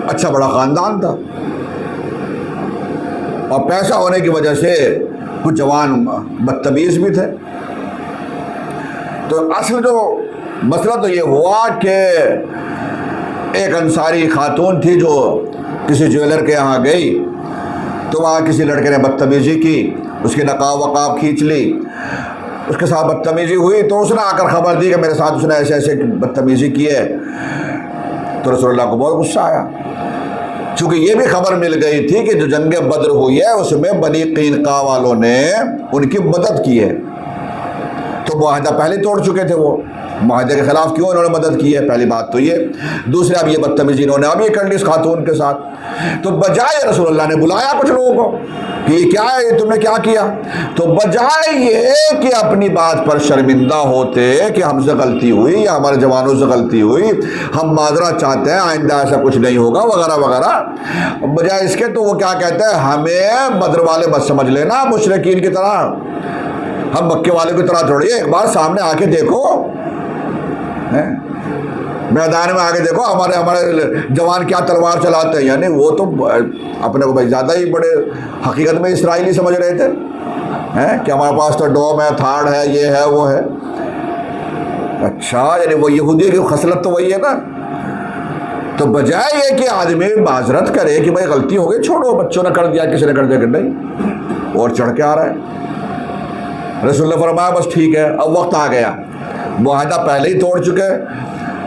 اچھا بڑا خاندان تھا, اور پیسہ ہونے کی وجہ سے کچھ جوان بدتمیز بھی تھے. تو اصل جو مسئلہ تو یہ ہوا کہ ایک انصاری خاتون تھی جو کسی جویلر کے یہاں گئی, تو وہاں کسی لڑکے نے بدتمیزی کی, اس کی نقاب وقاب کھینچ لی, اس کے ساتھ بدتمیزی ہوئی. تو اس نے آ کر خبر دی کہ میرے ساتھ اس نے ایسے ایسے بدتمیزی کی ہے. تو رسول اللہ کو بہت غصہ آیا, چونکہ یہ بھی خبر مل گئی تھی کہ جو جنگ بدر ہوئی ہے اس میں بنی قینقاع والوں نے ان کی مدد کی ہے. تو معاہدہ پہلے توڑ چکے تھے, وہ معاہدے کے خلاف کیوں انہوں نے مدد کی ہے, پہلی بات تو یہ. دوسرے, اب یہ بدتمیزی انہوں نے اب یہ کر لی اس خاتون کے ساتھ. تو بجائے رسول اللہ نے بلایا کچھ لوگوں کو کہ یہ کیا ہے, تم نے کیا کیا, تو بجائے یہ کہ اپنی بات پر شرمندہ ہوتے کہ ہم سے غلطی ہوئی یا ہمارے جوانوں سے غلطی ہوئی, ہم معذرت چاہتے ہیں, آئندہ ایسا کچھ نہیں ہوگا وغیرہ وغیرہ, بجائے اس کے تو وہ کیا کہتے ہیں, ہمیں بدر والے مت سمجھ لینا مشرکین کی طرح, ہم مکے والے کی طرح تھوڑی, ایک بار سامنے آ کے دیکھو, میدان میں آگے دیکھو ہمارے جوان کیا تلوار چلاتے ہیں. یعنی وہ تو اپنے کو بھائی زیادہ ہی بڑے حقیقت میں اسرائیلی سمجھ رہے تھے کہ ہمارے پاس تو ڈوم ہے, تھاڑ ہے, یہ ہے, وہ ہے. اچھا, یعنی وہ یہودی کی خصلت تو وہی ہے نا. تو بجائے یہ کہ آدمی معذرت کرے کہ بھائی غلطی ہو گئی, چھوڑو, بچوں نے کر دیا, کسی نے کر دیا, کہ نہیں, اور چڑھ کے آ رہا ہے. رسول اللہ فرمایا بس ٹھیک ہے, اب وقت آ گیا, معاہدہ پہلے ہی توڑ چکے,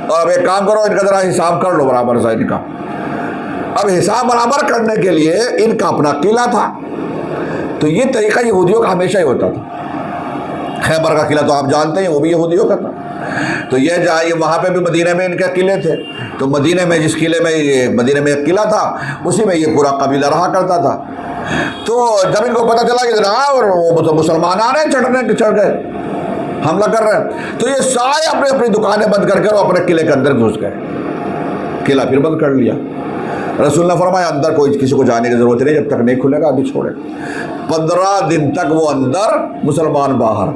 اور اب ایک کام کرو, ان کا ذرا حساب کر لو برابر سے ان کا. اب حساب برابر کرنے کے لیے ان کا اپنا قلعہ تھا. تو یہ طریقہ یہودیوں کا ہمیشہ ہی ہوتا تھا خیبر کا قلعہ تو آپ جانتے ہیں وہ بھی یہودیوں کا تھا. تو یہ جہاں وہاں پہ بھی مدینہ میں ان کے قلعے تھے. تو مدینہ میں جس قلعے میں مدینہ میں ایک قلعہ تھا اسی میں یہ پورا قبیلہ رہا کرتا تھا. تو جب ان کو پتہ چلا کہ اور وہ مسلمان آ رہے ہیں چڑھ گئے حملہ کر رہے ہیں تو یہ سارے اپنی دکانیں بند کر کے وہ اپنے قلعے کے اندر گھس گئے. قلعہ پھر بند کر لیا. رسول نے فرمایا اندر کوئی کسی کو جانے کی ضرورت نہیں جب تک نہیں کھلے گا ابھی چھوڑے. 15 دن تک وہ اندر مسلمان باہر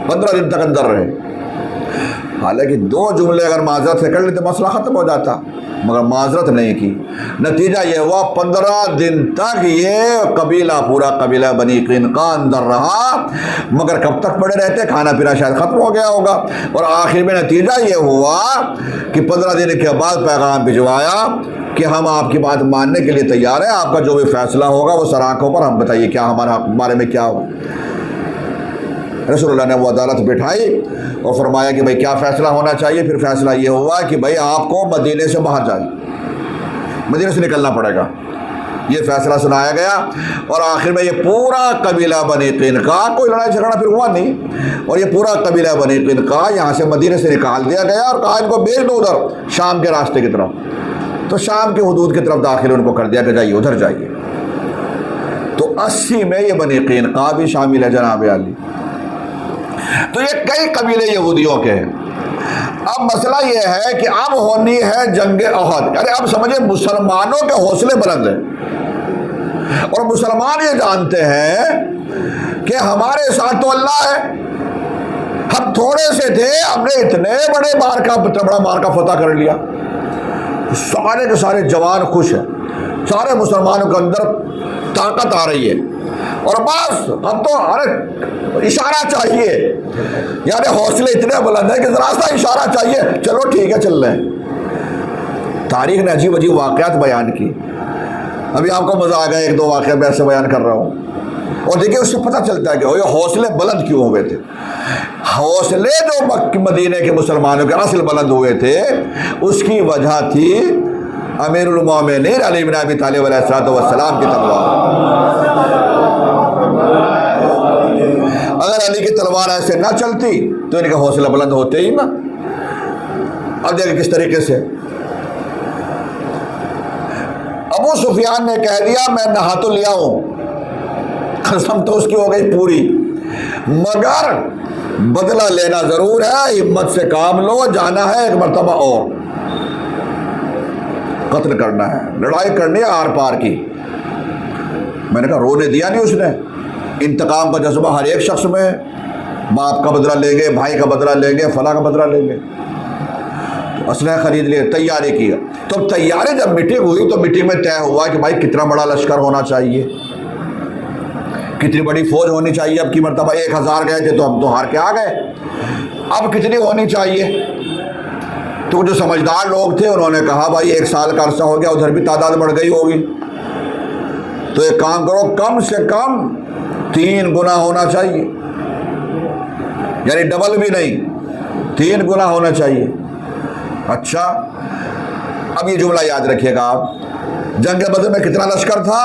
15 دن تک اندر رہے. حالانکہ 2 جملے اگر معذرت سے کر لیتے مسئلہ ختم ہو جاتا مگر معذرت نہیں کی. نتیجہ یہ ہوا 15 دن تک یہ قبیلہ پورا قبیلہ بنی قینقاع اندر رہا مگر کب تک پڑے رہتے کھانا پینا شاید ختم ہو گیا ہوگا. اور آخر میں نتیجہ یہ ہوا کہ 15 دن کے بعد پیغام بھجوایا کہ ہم آپ کی بات ماننے کے لیے تیار ہیں. آپ کا جو بھی فیصلہ ہوگا وہ سر آنکھوں پر ہم بتائیے کیا ہمارا بارے میں کیا ہو. رسول اللہ نے وہ عدالت بٹھائی اور فرمایا کہ بھائی کیا فیصلہ ہونا چاہیے. پھر فیصلہ یہ ہوا کہ بھائی آپ کو مدینے سے باہر جائے مدینے سے نکلنا پڑے گا. یہ فیصلہ سنایا گیا اور آخر میں یہ پورا قبیلہ بنی قینقاع کوئی لڑائی جھگڑا پھر ہوا نہیں اور یہ پورا قبیلہ بنی قینقاع یہاں سے مدینے سے نکال دیا گیا اور کہا ان کو بھیج دو ادھر شام کے راستے کی طرف. تو شام کے حدود کی طرف داخل ان کو کر دیا کہ جائیے ادھر جائیے. تو 80 میں یہ بنی قینقاع بھی شامل ہے جناب علی. تو یہ کئی قبیلے یہودیوں کے ہیں. اب مسئلہ یہ ہے کہ اب ہونی ہے جنگ احد. یعنی اب سمجھے مسلمانوں کے حوصلے بلند ہیں اور مسلمان یہ جانتے ہیں کہ ہمارے ساتھ تو اللہ ہے. ہم تھوڑے سے تھے ہم نے اتنے بڑے بڑا مارکا فتح کر لیا. سارے کے سارے جوان خوش ہیں. سارے مسلمانوں کے اندر طاقت آ رہی ہے اور بس اب تو اشارہ چاہیے. یعنی حوصلے اتنے بلند ہیں کہ ذرا سا اشارہ چاہیے چلو ٹھیک ہے چل رہے ہیں. تاریخ نے عجیب عجیب واقعات بیان کی. ابھی آپ کو مزہ آ گیا 1-2 واقعہ میں ایسے بیان کر رہا ہوں اور دیکھیے اس سے پتہ چلتا ہے کہ یہ حوصلے بلند کیوں ہوئے تھے. حوصلے جو مدینے کے مسلمانوں کے اصل بلند ہوئے تھے اس کی وجہ تھی امیر المومنین علی بن ابی طالب علیہ السلام کی تلوار. اگر علی کی تلوار ایسے نہ چلتی تو ان کے حوصلہ بلند ہوتے ہی نا. اب دیکھیں کس طریقے سے ابو سفیان نے کہہ دیا میں نہا تو لیا ہوں قسم تو اس کی ہو گئی پوری مگر بدلہ لینا ضرور ہے. ہمت سے کام لو جانا ہے ایک مرتبہ اور قتل کرنا ہے لڑائی کرنی ہے آر پار کی. میں نے کہا رونے دیا نہیں اس نے. انتقام کا جذبہ ہر ایک شخص میں باپ کا بدلہ لیں گے بھائی کا بدلہ لیں گے فلاں کا بدلہ لیں گے. اسلحہ خرید لیے تیاری کی. تو تیاری جب میٹنگ ہوئی تو میٹنگ میں طے ہوا کہ بھائی کتنا بڑا لشکر ہونا چاہیے کتنی بڑی فوج ہونی چاہیے. اب کی مرتبہ 1000 گئے تھے تو ہم تو ہار کے آ گئے. اب کتنی ہونی چاہیے. تو جو سمجھدار لوگ تھے انہوں نے کہا بھائی 1 سال کا عرصہ ہو گیا ادھر بھی تعداد بڑھ گئی ہوگی تو ایک کام کرو کم سے کم 3 گنا ہونا چاہیے. یعنی ڈبل بھی نہیں 3 گنا ہونا چاہیے. اچھا اب یہ جملہ یاد رکھیے گا آپ. جنگ بدر میں کتنا لشکر تھا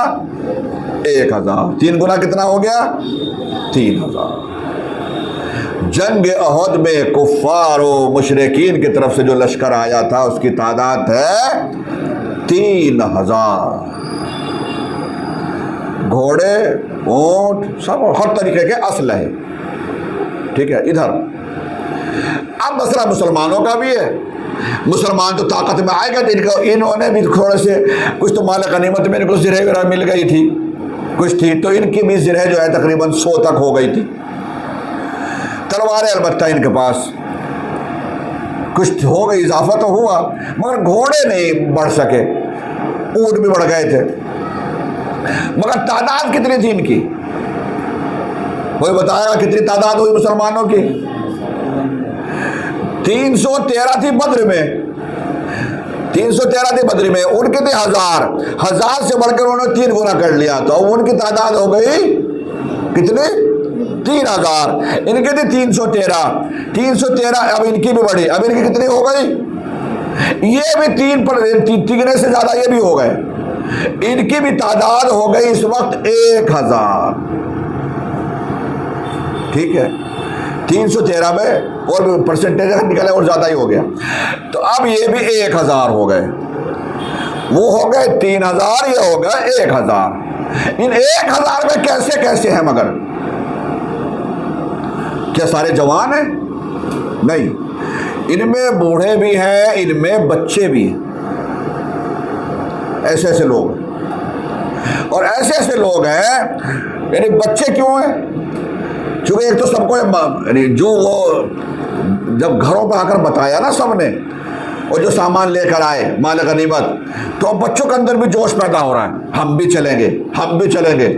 1000. 3 گنا کتنا ہو گیا 3000. جنگ احد میں کفار و مشرکین کی طرف سے جو لشکر آیا تھا اس کی تعداد ہے 3000. گھوڑے اونٹ سب ہر طریقے کے اسلحے. ٹھیک ہے. ادھر اب مسئلہ مسلمانوں کا بھی ہے. مسلمان تو طاقت میں آئے گا. انہوں نے بھی تھوڑے سے کچھ تو مال غنیمت میں ان کو زرہ وغیرہ مل گئی تھی کچھ تھی تو ان کی بھی زرہ جو ہے تقریباً 100 تک ہو گئی تھی. تلواریں البتہ ان کے پاس کچھ ہو گئی اضافہ تو ہوا مگر گھوڑے نہیں بڑھ سکے. اونٹ بھی بڑھ گئے تھے مگر تعداد کتنی تھی ان کی کوئی بتائے گا کتنی تعداد ہوئی مسلمانوں کی. 313 تھی بدر میں 313 تھی بدر میں. ان کی تھی 1000 سے بڑھ کر انہوں نے 3 گنا کر لیا تو ان کی تعداد ہو گئی کتنی 3000. ان کی تھی 313 اب ان کی بھی بڑھی. اب ان کی کتنی ہو گئی یہ بھی 3 پر 3 سے زیادہ یہ بھی ہو گئے. ان کی بھی تعداد ہو گئی اس وقت 1000. ٹھیک ہے 313 میں اور پرسنٹیج نکلا اور زیادہ ہی ہو گیا، تو اب یہ بھی 1000 ہو گئے، وہ ہو گئے 3000، یہ ہو گئے 1000۔ ان 1000 میں کیسے کیسے ہیں؟ مگر کیا سارے جوان ہیں؟ نہیں، ان میں بوڑھے بھی ہیں، ان میں بچے بھی ہیں، ایسے ایسے لوگ ہیں۔ اور ایسے ایسے لوگ ہیں، یعنی بچے کیوں ہیں؟ چونکہ ایک تو سب کو یعنی جو وہ جب گھروں پہ آ کر بتایا نا سب نے، اور جو سامان لے کر آئے مال غنیمت، تو بچوں کے اندر بھی جوش پیدا ہو رہا ہے، ہم بھی چلیں گے، ہم بھی چلیں گے،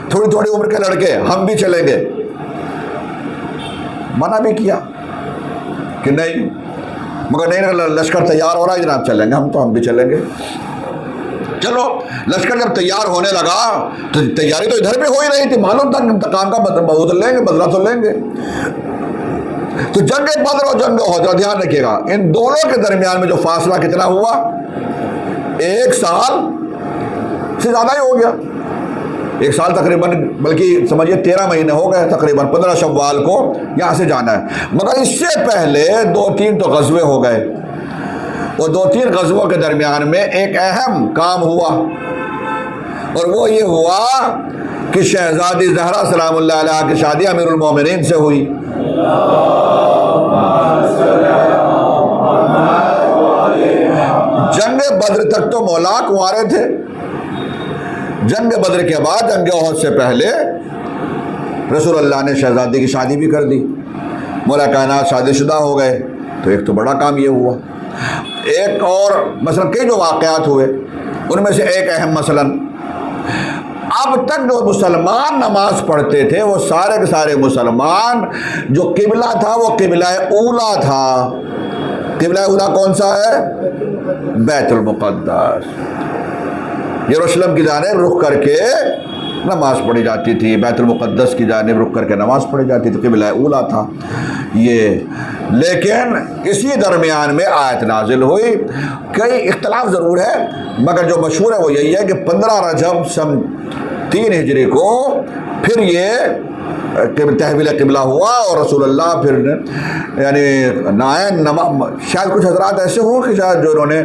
تھوڑی تھوڑی عمر کے لڑکے ہم بھی چلیں گے۔ منع بھی کیا کہ نہیں، مگر نہیں، لشکر تیار ہو رہا ہے جناب، چلیں گے ہم بھی چلیں گے۔ چلو لشکر جب تیار ہونے لگا تو تیاری تو ادھر بھی ہو ہی رہی تھی، معلوم تھا کام کا بدلہ تو لیں گے۔ تو جنگ بدر اور جنگ احد، دھیان رکھیے گا، ان دونوں کے درمیان میں جو فاصلہ کتنا ہوا؟ 1 سال سے زیادہ ہی ہو گیا، 1 سال تقریباً، بلکہ سمجھیے 13 مہینے ہو گئے تقریباً۔ 15 شوال کو یہاں سے جانا ہے، مگر اس سے پہلے 2-3 تو غزوے ہو گئے، اور 2-3 غزووں کے درمیان میں ایک اہم کام ہوا، اور وہ یہ ہوا کہ شہزادی زہرا سلام اللہ علیہ کی شادی امیر المومنین سے ہوئی۔ جنگ بدر تک تو مولا کنوارے تھے، جنگ بدر کے بعد جنگ احد سے پہلے رسول اللہ نے شہزادی کی شادی بھی کر دی، مولا کائنات شادی شدہ ہو گئے۔ تو ایک تو بڑا کام یہ ہوا۔ ایک اور مثلا کئی جو واقعات ہوئے، ان میں سے ایک اہم مثلا، اب تک جو مسلمان نماز پڑھتے تھے وہ سارے کے سارے مسلمان، جو قبلہ تھا وہ قبلہ اولا تھا۔ قبلہ اولا کون سا ہے؟ بیت المقدس، یروشلم کی جانب رخ کر کے نماز پڑھی جاتی تھی، بیت المقدس کی جانب رخ کر کے نماز پڑھی جاتی تھی، قبلہ اولا تھا یہ۔ لیکن اسی درمیان میں آیت نازل ہوئی، کئی اختلاف ضرور ہے، مگر جو مشہور ہے وہ یہی ہے کہ 15 رجب سن 3 ہجری کو پھر یہ تحویل قبلہ ہوا، اور رسول اللہ پھر یعنی شاید کچھ حضرات ایسے ہوں کہ شاید جو انہوں نے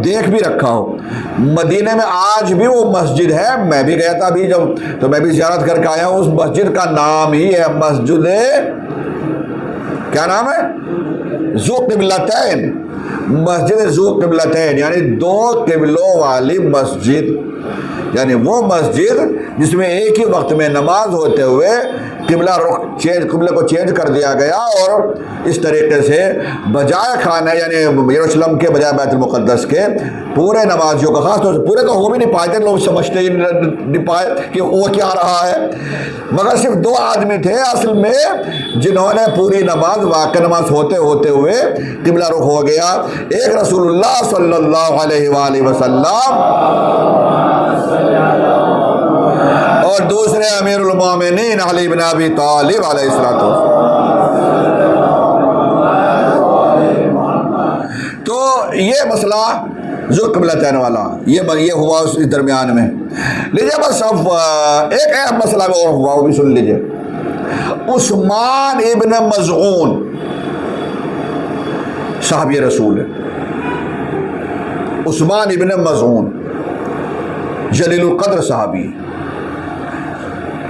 دیکھ بھی رکھا ہو، مدینے میں آج بھی وہ مسجد ہے، میں بھی گیا تھا ابھی جب، تو میں بھی زیارت کر کے آیا ہوں، اس مسجد کا نام ہی ہے مسجد، کیا نام ہے؟ ذو قبلتین، مسجد ذو قبلتین، یعنی 2 قبلوں والی مسجد، یعنی وہ مسجد جس میں ایک ہی وقت میں نماز ہوتے ہوئے قبلے کو چینج کر دیا گیا، اور اس طریقے سے بجائے خانہ یعنی یروشلم کے بجائے بیت المقدس کے پورے نمازیوں کا، خاص طور سے پورے تو ہو بھی نہیں پائے تھے، لوگ سمجھتے ہی نہیں پائے کہ وہ کیا رہا ہے، مگر صرف 2 آدمی تھے اصل میں جنہوں نے پوری نماز، واقع نماز ہوتے ہوئے قبلہ رخ ہو گیا۔ ایک رسول اللہ صلی اللہ علیہ وآلہ وسلم، اور دوسرے امیر المومنین علی بن ابی طالب علیہ الصلوۃ والسلام۔ تو یہ مسئلہ ذو قبلتین والا یہ ہوا اس درمیان میں۔ لیجیے بس اب ایک اہم مسئلہ اور ہوا، وہ بھی سن لیجیے۔ عثمان ابن مظعون صحابی رسول ہے، عثمان ابن مظعون جلیل القدر صحابی،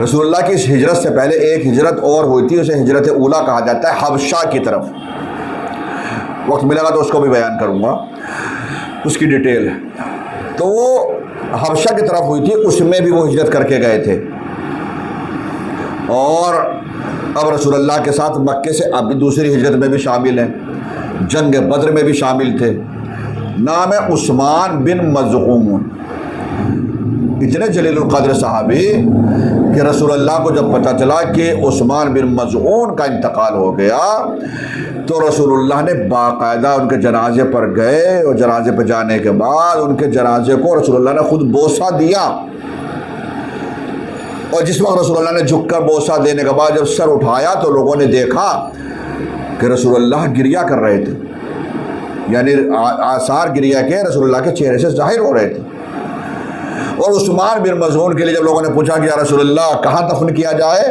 رسول اللہ کی اس ہجرت سے پہلے ایک ہجرت اور ہوئی تھی، اسے ہجرت اولا کہا جاتا ہے، حبشہ کی طرف، وقت ملے گا تو اس کو بھی بیان کروں گا، اس کی ڈیٹیل ہے۔ تو وہ حبشہ کی طرف ہوئی تھی، اس میں بھی وہ ہجرت کر کے گئے تھے، اور اب رسول اللہ کے ساتھ مکے سے اب دوسری ہجرت میں بھی شامل ہیں، جنگ بدر میں بھی شامل تھے۔ نام ہے عثمان بن مظعون، اتنے جلیل القدر صحابی کہ رسول اللہ کو جب پتہ چلا کہ عثمان بن مظعون کا انتقال ہو گیا تو رسول اللہ نے باقاعدہ ان کے جنازے پر گئے، اور جنازے پر جانے کے بعد ان کے جنازے کو رسول اللہ نے خود بوسہ دیا، اور جس وقت رسول اللہ نے جھک کر بوسہ دینے کے بعد جب سر اٹھایا تو لوگوں نے دیکھا کہ رسول اللہ گریہ کر رہے تھے، یعنی آثار گریہ کے رسول اللہ کے چہرے سے ظاہر ہو رہے تھے۔ اور عثمان بن مظعون کے لیے جب لوگوں نے پوچھا کہ یا رسول اللہ کہاں دفن کیا جائے،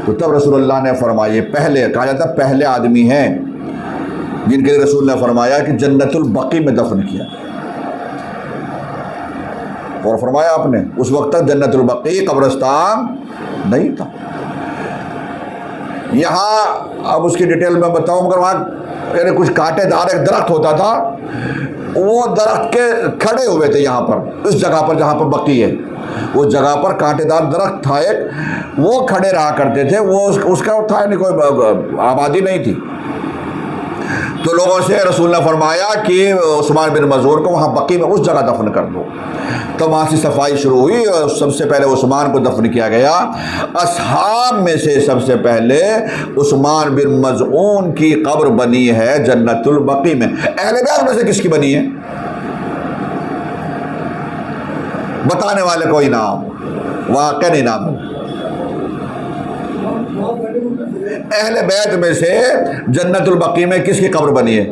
تو تب رسول اللہ نے فرمایا، پہلے کہا جاتا پہلے آدمی ہیں جن کے رسول نے فرمایا کہ جنت البقیع میں دفن کیا، اور فرمایا آپ نے اس وقت تک جنت البقیع قبرستان نہیں تھا۔ یہاں اب اس کی ڈیٹیل میں بتاؤں، مگر وہاں یعنی کچھ کانٹے دار ایک درخت ہوتا تھا، وہ درخت کے کھڑے ہوئے تھے یہاں پر، اس جگہ پر جہاں پر بقیع ہے، اس جگہ پر کانٹے دار درخت تھا ایک، وہ کھڑے رہا کرتے تھے، وہ اس کا تھا یعنی کوئی آبادی نہیں تھی۔ تو لوگوں سے رسول نے فرمایا کہ عثمان بن مظعون کو وہاں بقیع میں اس جگہ دفن کر دو۔ تو وہاں سے صفائی شروع ہوئی اور سب سے پہلے عثمان کو دفن کیا گیا۔ اصحاب میں سے سب سے پہلے عثمان بن مظعون کی قبر بنی ہے جنت البقیع میں۔ اہل بیت میں سے کس کی بنی ہے؟ بتانے والے کوئی نام، واقع نہیں نام۔ اہل بیت میں سے جنت البقیع میں کس کی قبر بنی ہے؟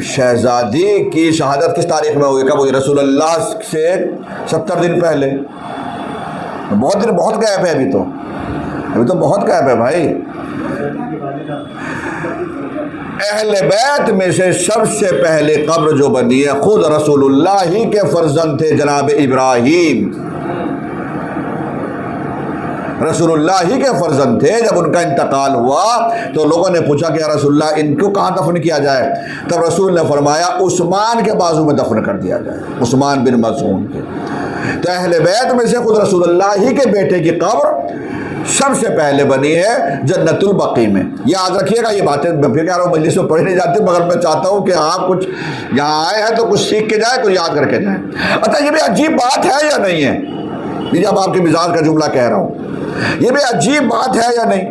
شہزادی کی شہادت کس تاریخ میں ہوئی؟ کب ہوئی؟ رسول اللہ سے 70 دن پہلے۔ بہت گیپ ہے، ابھی تو بہت گیپ ہے بھائی۔ اہل بیت میں سے سب سے پہلے قبر جو بنی ہے خود رسول اللہ ہی کے فرزند تھے جناب ابراہیم، رسول اللہ ہی کے فرزند تھے۔ جب ان کا انتقال ہوا تو لوگوں نے پوچھا کہ یا رسول اللہ ان کو کہاں دفن کیا جائے؟ تب رسول نے فرمایا عثمان کے بازو میں دفن کر دیا جائے، عثمان بن مظعون کے۔ تو اہل بیت میں سے خود رسول اللہ ہی کے بیٹے کی قبر سب سے پہلے بنی ہے جنت البقیع میں۔ یاد رکھیے گا یہ باتیں، میں پھر کہہ رہا ہوں مجلس میں پڑھی نہیں جاتی، مگر میں چاہتا ہوں کہ آپ کچھ یہاں آئے ہیں تو کچھ سیکھ کے جائیں، کچھ یاد کر کے جائیں۔ اچھا یہ بھی عجیب بات ہے یا نہیں ہے؟ یہ جب آپ کے مزاج کا جملہ کہہ رہا ہوں، یہ بھی عجیب بات ہے یا نہیں؟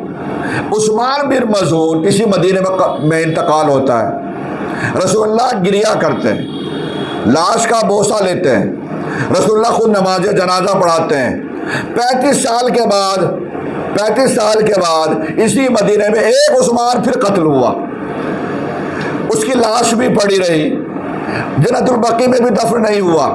عثمان بن مظعون کسی مدینے میں انتقال ہوتا ہے، رسول اللہ گریہ کرتے ہیں، لاش کا بوسہ لیتے ہیں، رسول اللہ خود نماز جنازہ پڑھاتے ہیں۔ 35 سال کے بعد اسی مدینے میں ایک عثمان پھر قتل ہوا، اس کی لاش بھی پڑی رہی، جنت البقیع میں بھی دفن نہیں ہوا۔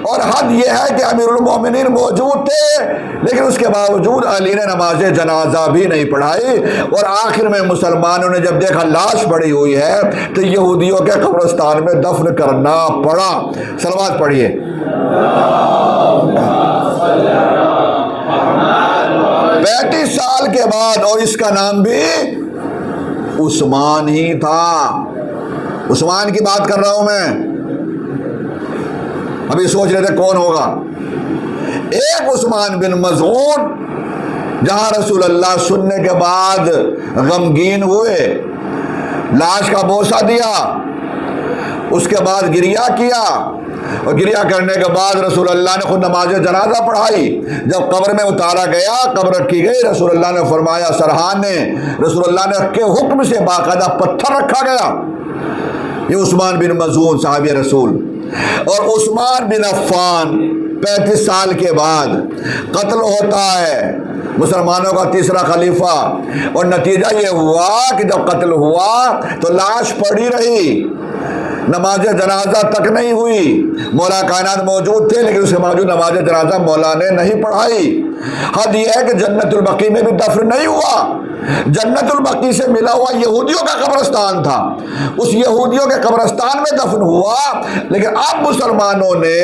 اور حد یہ ہے کہ امیر المومنین موجود تھے، لیکن اس کے باوجود علی نے نماز جنازہ بھی نہیں پڑھائی۔ اور آخر میں مسلمانوں نے جب دیکھا لاش پڑی ہوئی ہے تو یہودیوں کے قبرستان میں دفن کرنا پڑا۔ صلوات پڑھیے۔ 35 سال کے بعد، اور اس کا نام بھی عثمان ہی تھا۔ عثمان کی بات کر رہا ہوں میں، ابھی سوچ رہے تھے کون ہوگا؟ ایک عثمان بن مظعون، جہاں رسول اللہ سننے کے بعد غمگین ہوئے، لاش کا بوسہ دیا، اس کے بعد گریہ کیا، اور گریہ کرنے کے بعد رسول اللہ نے خود نماز جنازہ پڑھائی۔ جب قبر میں اتارا گیا، قبر رکھی گئی، رسول اللہ نے فرمایا سرحان نے، رسول اللہ نے کے حکم سے باقاعدہ پتھر رکھا گیا۔ یہ عثمان بن مظعون صحابی رسول۔ اور عثمان بن عفان 35 سال کے بعد قتل ہوتا ہے، مسلمانوں کا تیسرا خلیفہ، اور نتیجہ یہ ہوا کہ جب قتل ہوا تو لاش پڑی رہی، نماز جنازہ تک نہیں ہوئی۔ مولا کائنات موجود تھے، لیکن اس کے باوجود نماز جنازہ مولا نے نہیں پڑھائی۔ حد یہ ہے کہ جنت البقیع میں بھی دفن نہیں ہوا، جنت البقیع سے ملا ہوا یہودیوں کا قبرستان تھا، اس یہودیوں کے قبرستان میں دفن ہوا۔ لیکن اب مسلمانوں نے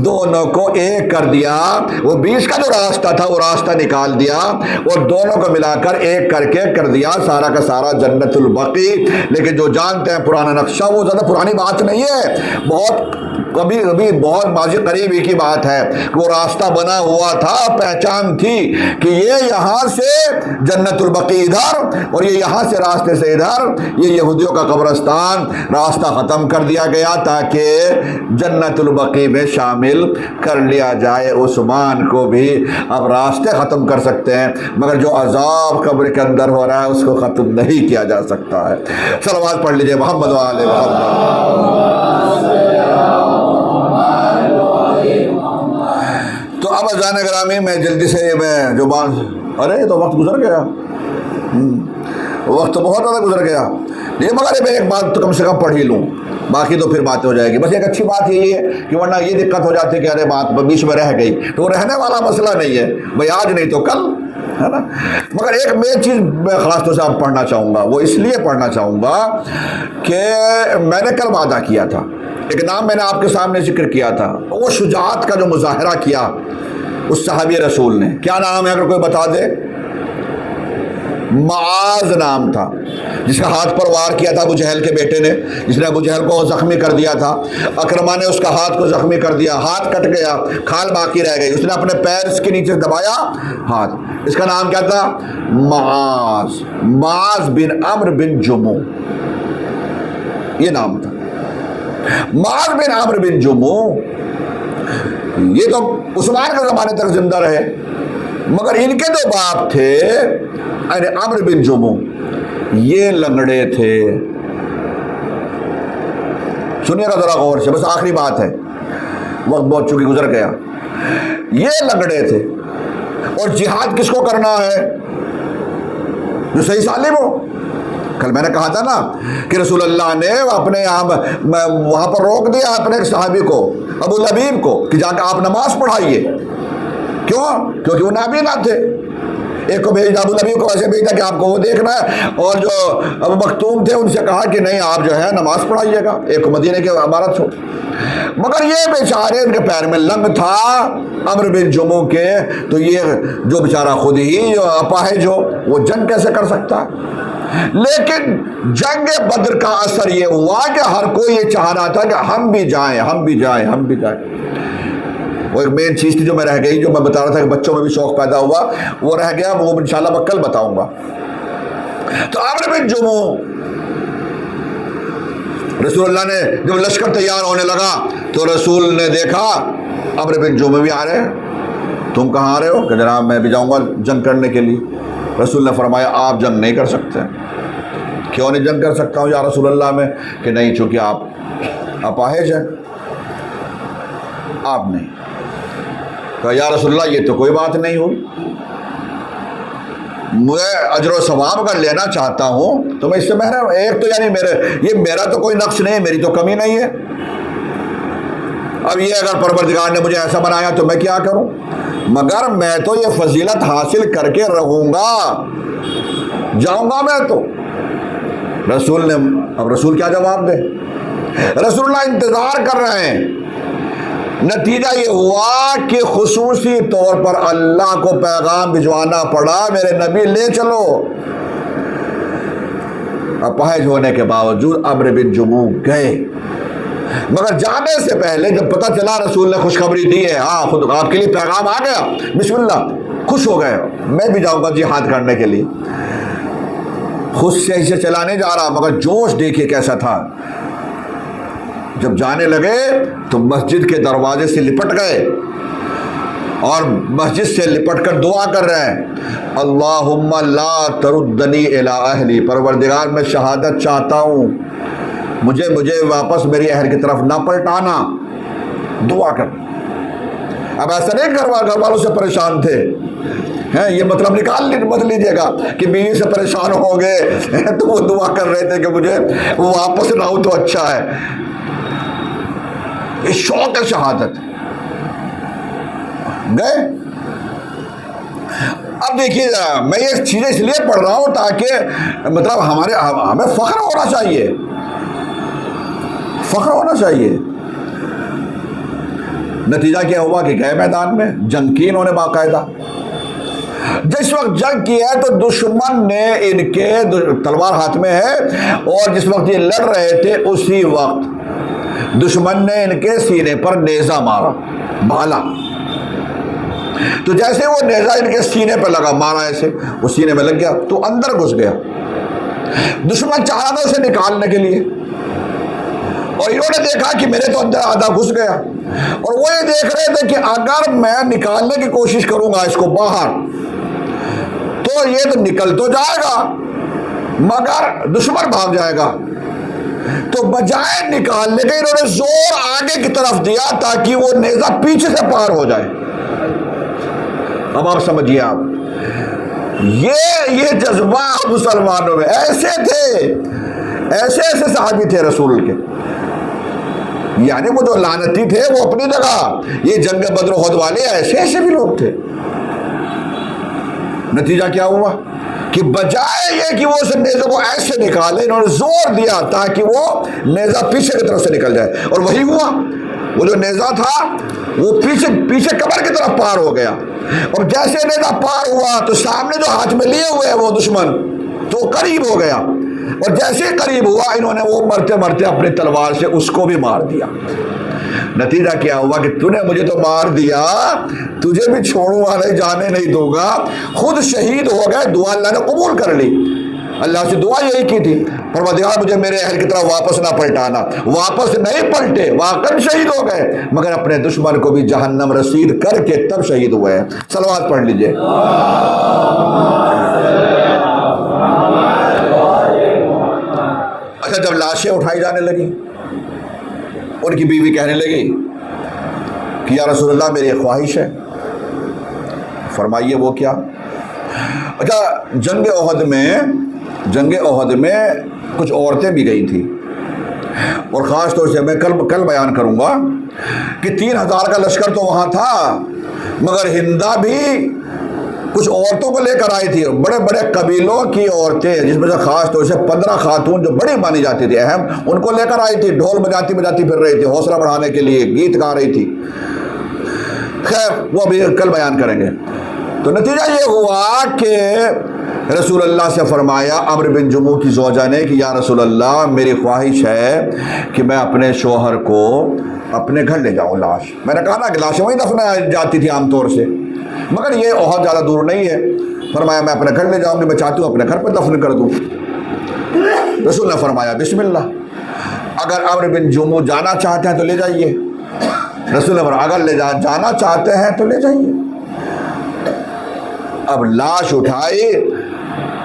دونوں کو ایک کر دیا، وہ 20 کا جو راستہ تھا وہ راستہ نکال دیا، اور دونوں کو ملا کر ایک کر کے کر دیا سارا کا سارا جنت البقیع۔ لیکن جو جانتے ہیں پرانا نقشہ، وہ زیادہ پرانی بات نہیں ہے، بہت بہت ماضی قریب ہی کی بات ہے کہ وہ راستہ بنا ہوا تھا، پہچان تھی کہ یہ یہاں سے جنت البقیع ادھر، اور یہ یہاں سے راستے سے ادھر، یہ یہودیوں کا قبرستان، راستہ ختم کر دیا گیا تاکہ جنت البقیع میں شامل کر لیا جائے۔ عثمان کو بھی اب راستے ختم کر سکتے ہیں، مگر جو عذاب قبر کے اندر ہو رہا ہے اس کو ختم نہیں کیا جا سکتا ہے۔ صلوات پڑھ لیجئے محمد و آل محمد۔ تو اب اذان گرامی میں جلدی سے میں جو بات، ارے تو وقت گزر گیا، وقت تو بہت زیادہ گزر گیا، لیکن مگر میں ایک بات تو کم سے کم پڑھ ہی لوں، باقی تو پھر باتیں ہو جائے گی۔ بس ایک اچھی بات یہی ہے کہ ورنہ یہ دقت ہو جاتی ہے کہ ارے بات بیچ میں رہ گئی، تو وہ رہنے والا مسئلہ نہیں ہے بھائی، آج نہیں تو کل، ہے نا۔ مگر ایک میں چیز میں خاص طور سے آپ پڑھنا چاہوں گا، وہ اس لیے پڑھنا چاہوں گا کہ میں نے کل وعدہ کیا تھا، ایک نام میں نے آپ کے سامنے ذکر کیا تھا، وہ شجاعت کا جو مظاہرہ کیا اس صحابی رسول نے، کیا نام ہے اگر کوئی بتا دے؟ معاذ نام تھا، جس کا ہاتھ پر وار کیا تھا ابو جہل کے بیٹے نے، جس نے ابو جہل کو زخمی کر دیا تھا۔ اکرمہ نے اس کا ہاتھ کو زخمی کر دیا، ہاتھ کٹ گیا، کھال باقی رہ گئی، اس نے اپنے پیر اس کے نیچے دبایا ہاتھ، اس کا نام کیا تھا؟ معاذ، معاذ بن عمرو بن جموح، یہ نام تھا، معاذ بن عمرو بن جموح۔ یہ تو عثمان کے زمانے تک زندہ رہے، مگر ان کے دو باپ تھے عمرو بن جموح، یہ لنگڑے تھے۔ سنیے گا ذرا غور سے، بس آخری بات ہے، وقت بہت چونکہ گزر گیا۔ یہ لنگڑے تھے، اور جہاد کس کو کرنا ہے؟ جو صحیح سالم ہو۔ کل میں نے کہا تھا نا کہ رسول اللہ نے اپنے وہاں پر روک دیا اپنے ایک صحابی کو، ابو لبیب کو، کہ جا کے آپ نماز پڑھائیے۔ کیوں؟ کیونکہ وہ نابینا تھے۔ ایک کو بھیجا، ابو لبیب کو ایسے بھیجا کہ آپ کو وہ دیکھنا ہے، اور جو ابو مختوم تھے ان سے کہا کہ نہیں آپ جو ہے نماز پڑھائیے گا، ایک کو مدینے کی عمارت ہو۔ مگر یہ بیچارے ان کے پیر میں لنگ تھا عمرو بن جموح کے، تو یہ جو بیچارہ خود ہی اپاہج ہو، وہ جنگ کیسے کر سکتا؟ لیکن جنگ بدر کا اثر یہ ہوا کہ ہر کوئی یہ چاہ رہا تھا کہ ہم بھی جائیں، ہم بھی جائیں، ہم بھی جائیں۔ وہ ایک مین چیز تھی جو میں رہ گئی، جو میں بتا رہا تھا کہ بچوں میں بھی شوق پیدا ہوا، وہ رہ گیا، وہ انشاءاللہ میں کل بتاؤں گا۔ تو عمرو بن جموح، رسول اللہ نے جب لشکر تیار ہونے لگا تو رسول نے دیکھا عمرو بن جموح بھی آ رہے ہیں، تم کہاں آ رہے ہو؟ کہ جناب میں بھی جاؤں گا جنگ کرنے کے لیے۔ رسول نے فرمایا آپ جنگ نہیں کر سکتے۔ کیوں نہیں جنگ کر سکتا ہوں یا رسول اللہ میں؟ کہ نہیں، چونکہ آپ اپاہج ہیں، آپ نہیں۔ کہا یا رسول اللہ یہ تو کوئی بات نہیں ہوئی، میں اجر و ثواب اگر لینا چاہتا ہوں تو میں اس سے محروم، ایک تو یعنی میرا تو کوئی نقص نہیں ہے، میری تو کمی نہیں ہے۔ اب یہ اگر پروردگار نے مجھے ایسا بنایا تو میں کیا کروں؟ مگر میں تو یہ فضیلت حاصل کر کے رہوں گا، جاؤں گا میں تو۔ رسول نے، اب رسول کیا جواب دے؟ رسول اللہ انتظار کر رہے ہیں۔ نتیجہ یہ ہوا کہ خصوصی طور پر اللہ کو پیغام بھجوانا پڑا، میرے نبی لے چلو۔ اپاہج ہونے کے باوجود عمرو بن جموح گئے، مگر جانے سے پہلے جب پتہ چلا رسول نے خوشخبری دی ہے، ہاں خود آپ کے لیے پیغام آ گیا، بسم اللہ، خوش ہو گئے، میں بھی جاؤں گا جہاد کرنے کے لیے۔ خود سے اسے چلا نہیں جا رہا، مگر جوش دیکھیے کیسا تھا۔ جب جانے لگے تو مسجد کے دروازے سے لپٹ گئے، اور مسجد سے لپٹ کر دعا کر رہے ہیں، اللہم لا تردنی الی اہلی، پروردگار میں شہادت چاہتا ہوں، مجھے واپس میری اہل کی طرف نہ پلٹانا، دعا کر۔ اب ایسا نہیں گھر والوں سے پریشان تھے، یہ مطلب مت لیجیے گا کہ بیوی سے پریشان ہو گئے تو وہ دعا کر رہے تھے کہ مجھے واپس نہ ہو تو اچھا ہے۔ یہ شوق ہے شہادت، گئے۔ اب دیکھیے میں یہ چیزیں اس لیے پڑھ رہا ہوں تاکہ مطلب ہمیں فخر ہونا چاہیے، فخر ہونا چاہیے۔ نتیجہ کیا ہوا کہ گئے میدان میں، جنگ کی انہوں نے باقاعدہ۔ جس وقت جنگ کی ہے تو دشمن نے ان کے تلوار ہاتھ میں ہے، اور جس وقت یہ لڑ رہے تھے اسی وقت دشمن نے ان کے سینے پر نیزہ مارا، بھالا۔ تو جیسے وہ نیزہ ان کے سینے پہ لگا، مارا ایسے، وہ سینے میں لگ گیا تو اندر گھس گیا۔ دشمن چاہ رہا تھا اسے نکالنے کے لیے، اور انہوں نے دیکھا کہ میرے تو اندر آدھا گھس گیا، اور وہ یہ دیکھ رہے تھے کہ اگر میں نکالنے کی کوشش کروں گا اس کو باہر تو یہ تو نکل تو جائے گا مگر دشمن بھاگ جائے گا، تو بجائے نکالنے کے انہوں نے زور آگے کی طرف دیا تاکہ وہ نیزہ پیچھے سے پار ہو جائے۔ اب آپ سمجھیے، آپ یہ جذبہ مسلمانوں میں ایسے تھے، ایسے ایسے صحابی تھے رسول کے، یعنی وہ جو لعنتی تھے وہ اپنی جگہ، یہ جنگ بدر و احد والے ایسے ایسے بھی لوگ تھے۔ نتیجہ کیا ہوا کہ بجائے یہ کہ وہ اس نیزے کو ایسے نکالے، انہوں نے زور دیا تاکہ وہ نیزہ پیچھے کی طرف سے نکل جائے، اور وہی ہوا۔ وہ جو نیزہ تھا وہ پیچھے کمر کی طرف پار ہو گیا، اور جیسے نیزہ پار ہوا تو سامنے جو ہاتھ میں لیے ہوئے وہ دشمن تو قریب ہو گیا، اور جیسے قریب ہوا انہوں نے وہ مرتے مرتے اپنی تلوار سے اس کو بھی مار دیا۔ نتیجہ کیا ہوا کہ تو نے مجھے تو مار دیا، تجھے بھی چھوڑوں گا نہیں، جانے نہیں دوں گا، خود شہید ہو گئے۔ دعا اللہ نے قبول کر لی، اللہ سے دعا یہی کی تھی، پروردگار مجھے میرے اہل کی طرف واپس نہ پلٹانا، واپس نہیں پلٹے، واقعی شہید ہو گئے، مگر اپنے دشمن کو بھی جہنم رسید کر کے تب شہید ہوئے ہیں۔ صلوات پڑھ لیجئے۔ اچھا، جب لاشیں اٹھائی جانے لگی، ان کی بیوی کہنے لگی کہ یا رسول اللہ میری ایک خواہش ہے۔ فرمائیے وہ کیا؟ اچھا، جنگ احد میں کچھ عورتیں بھی گئی تھیں، اور خاص طور سے میں کل بیان کروں گا کہ 3000 کا لشکر تو وہاں تھا، مگر ہندا بھی کچھ عورتوں کو لے کر آئی تھی، بڑے بڑے قبیلوں کی عورتیں، جس میں سے خاص طور سے 15 خاتون جو بڑی مانی جاتی تھی، اہم، ان کو لے کر آئی تھی، ڈھول بجاتی پھر رہی تھی، حوصلہ بڑھانے کے لیے گیت گا رہی تھی۔ خیر وہ ابھی کل بیان کریں گے۔ تو نتیجہ یہ ہوا کہ رسول اللہ سے فرمایا عمرو بن جموح کی زوجہ نے کہ یا رسول اللہ میری خواہش ہے کہ میں اپنے شوہر کو اپنے گھر لے جاؤں لاش۔ میں نے کہا نا کہ لاشیں وہیں دفن جاتی تھی عام طور سے، مگر یہ بہت زیادہ دور نہیں ہے۔ فرمایا میں اپنے گھر لے جاؤں گی، میں چاہتی ہوں اپنے گھر پہ دفن کر دوں۔ رسول نے فرمایا بسم اللہ، اگر عمرو بن جموح جانا چاہتے ہیں تو لے جائیے۔ رسول نے فرمایا اگر جانا چاہتے ہیں تو لے جائیے۔ اب لاش اٹھائی،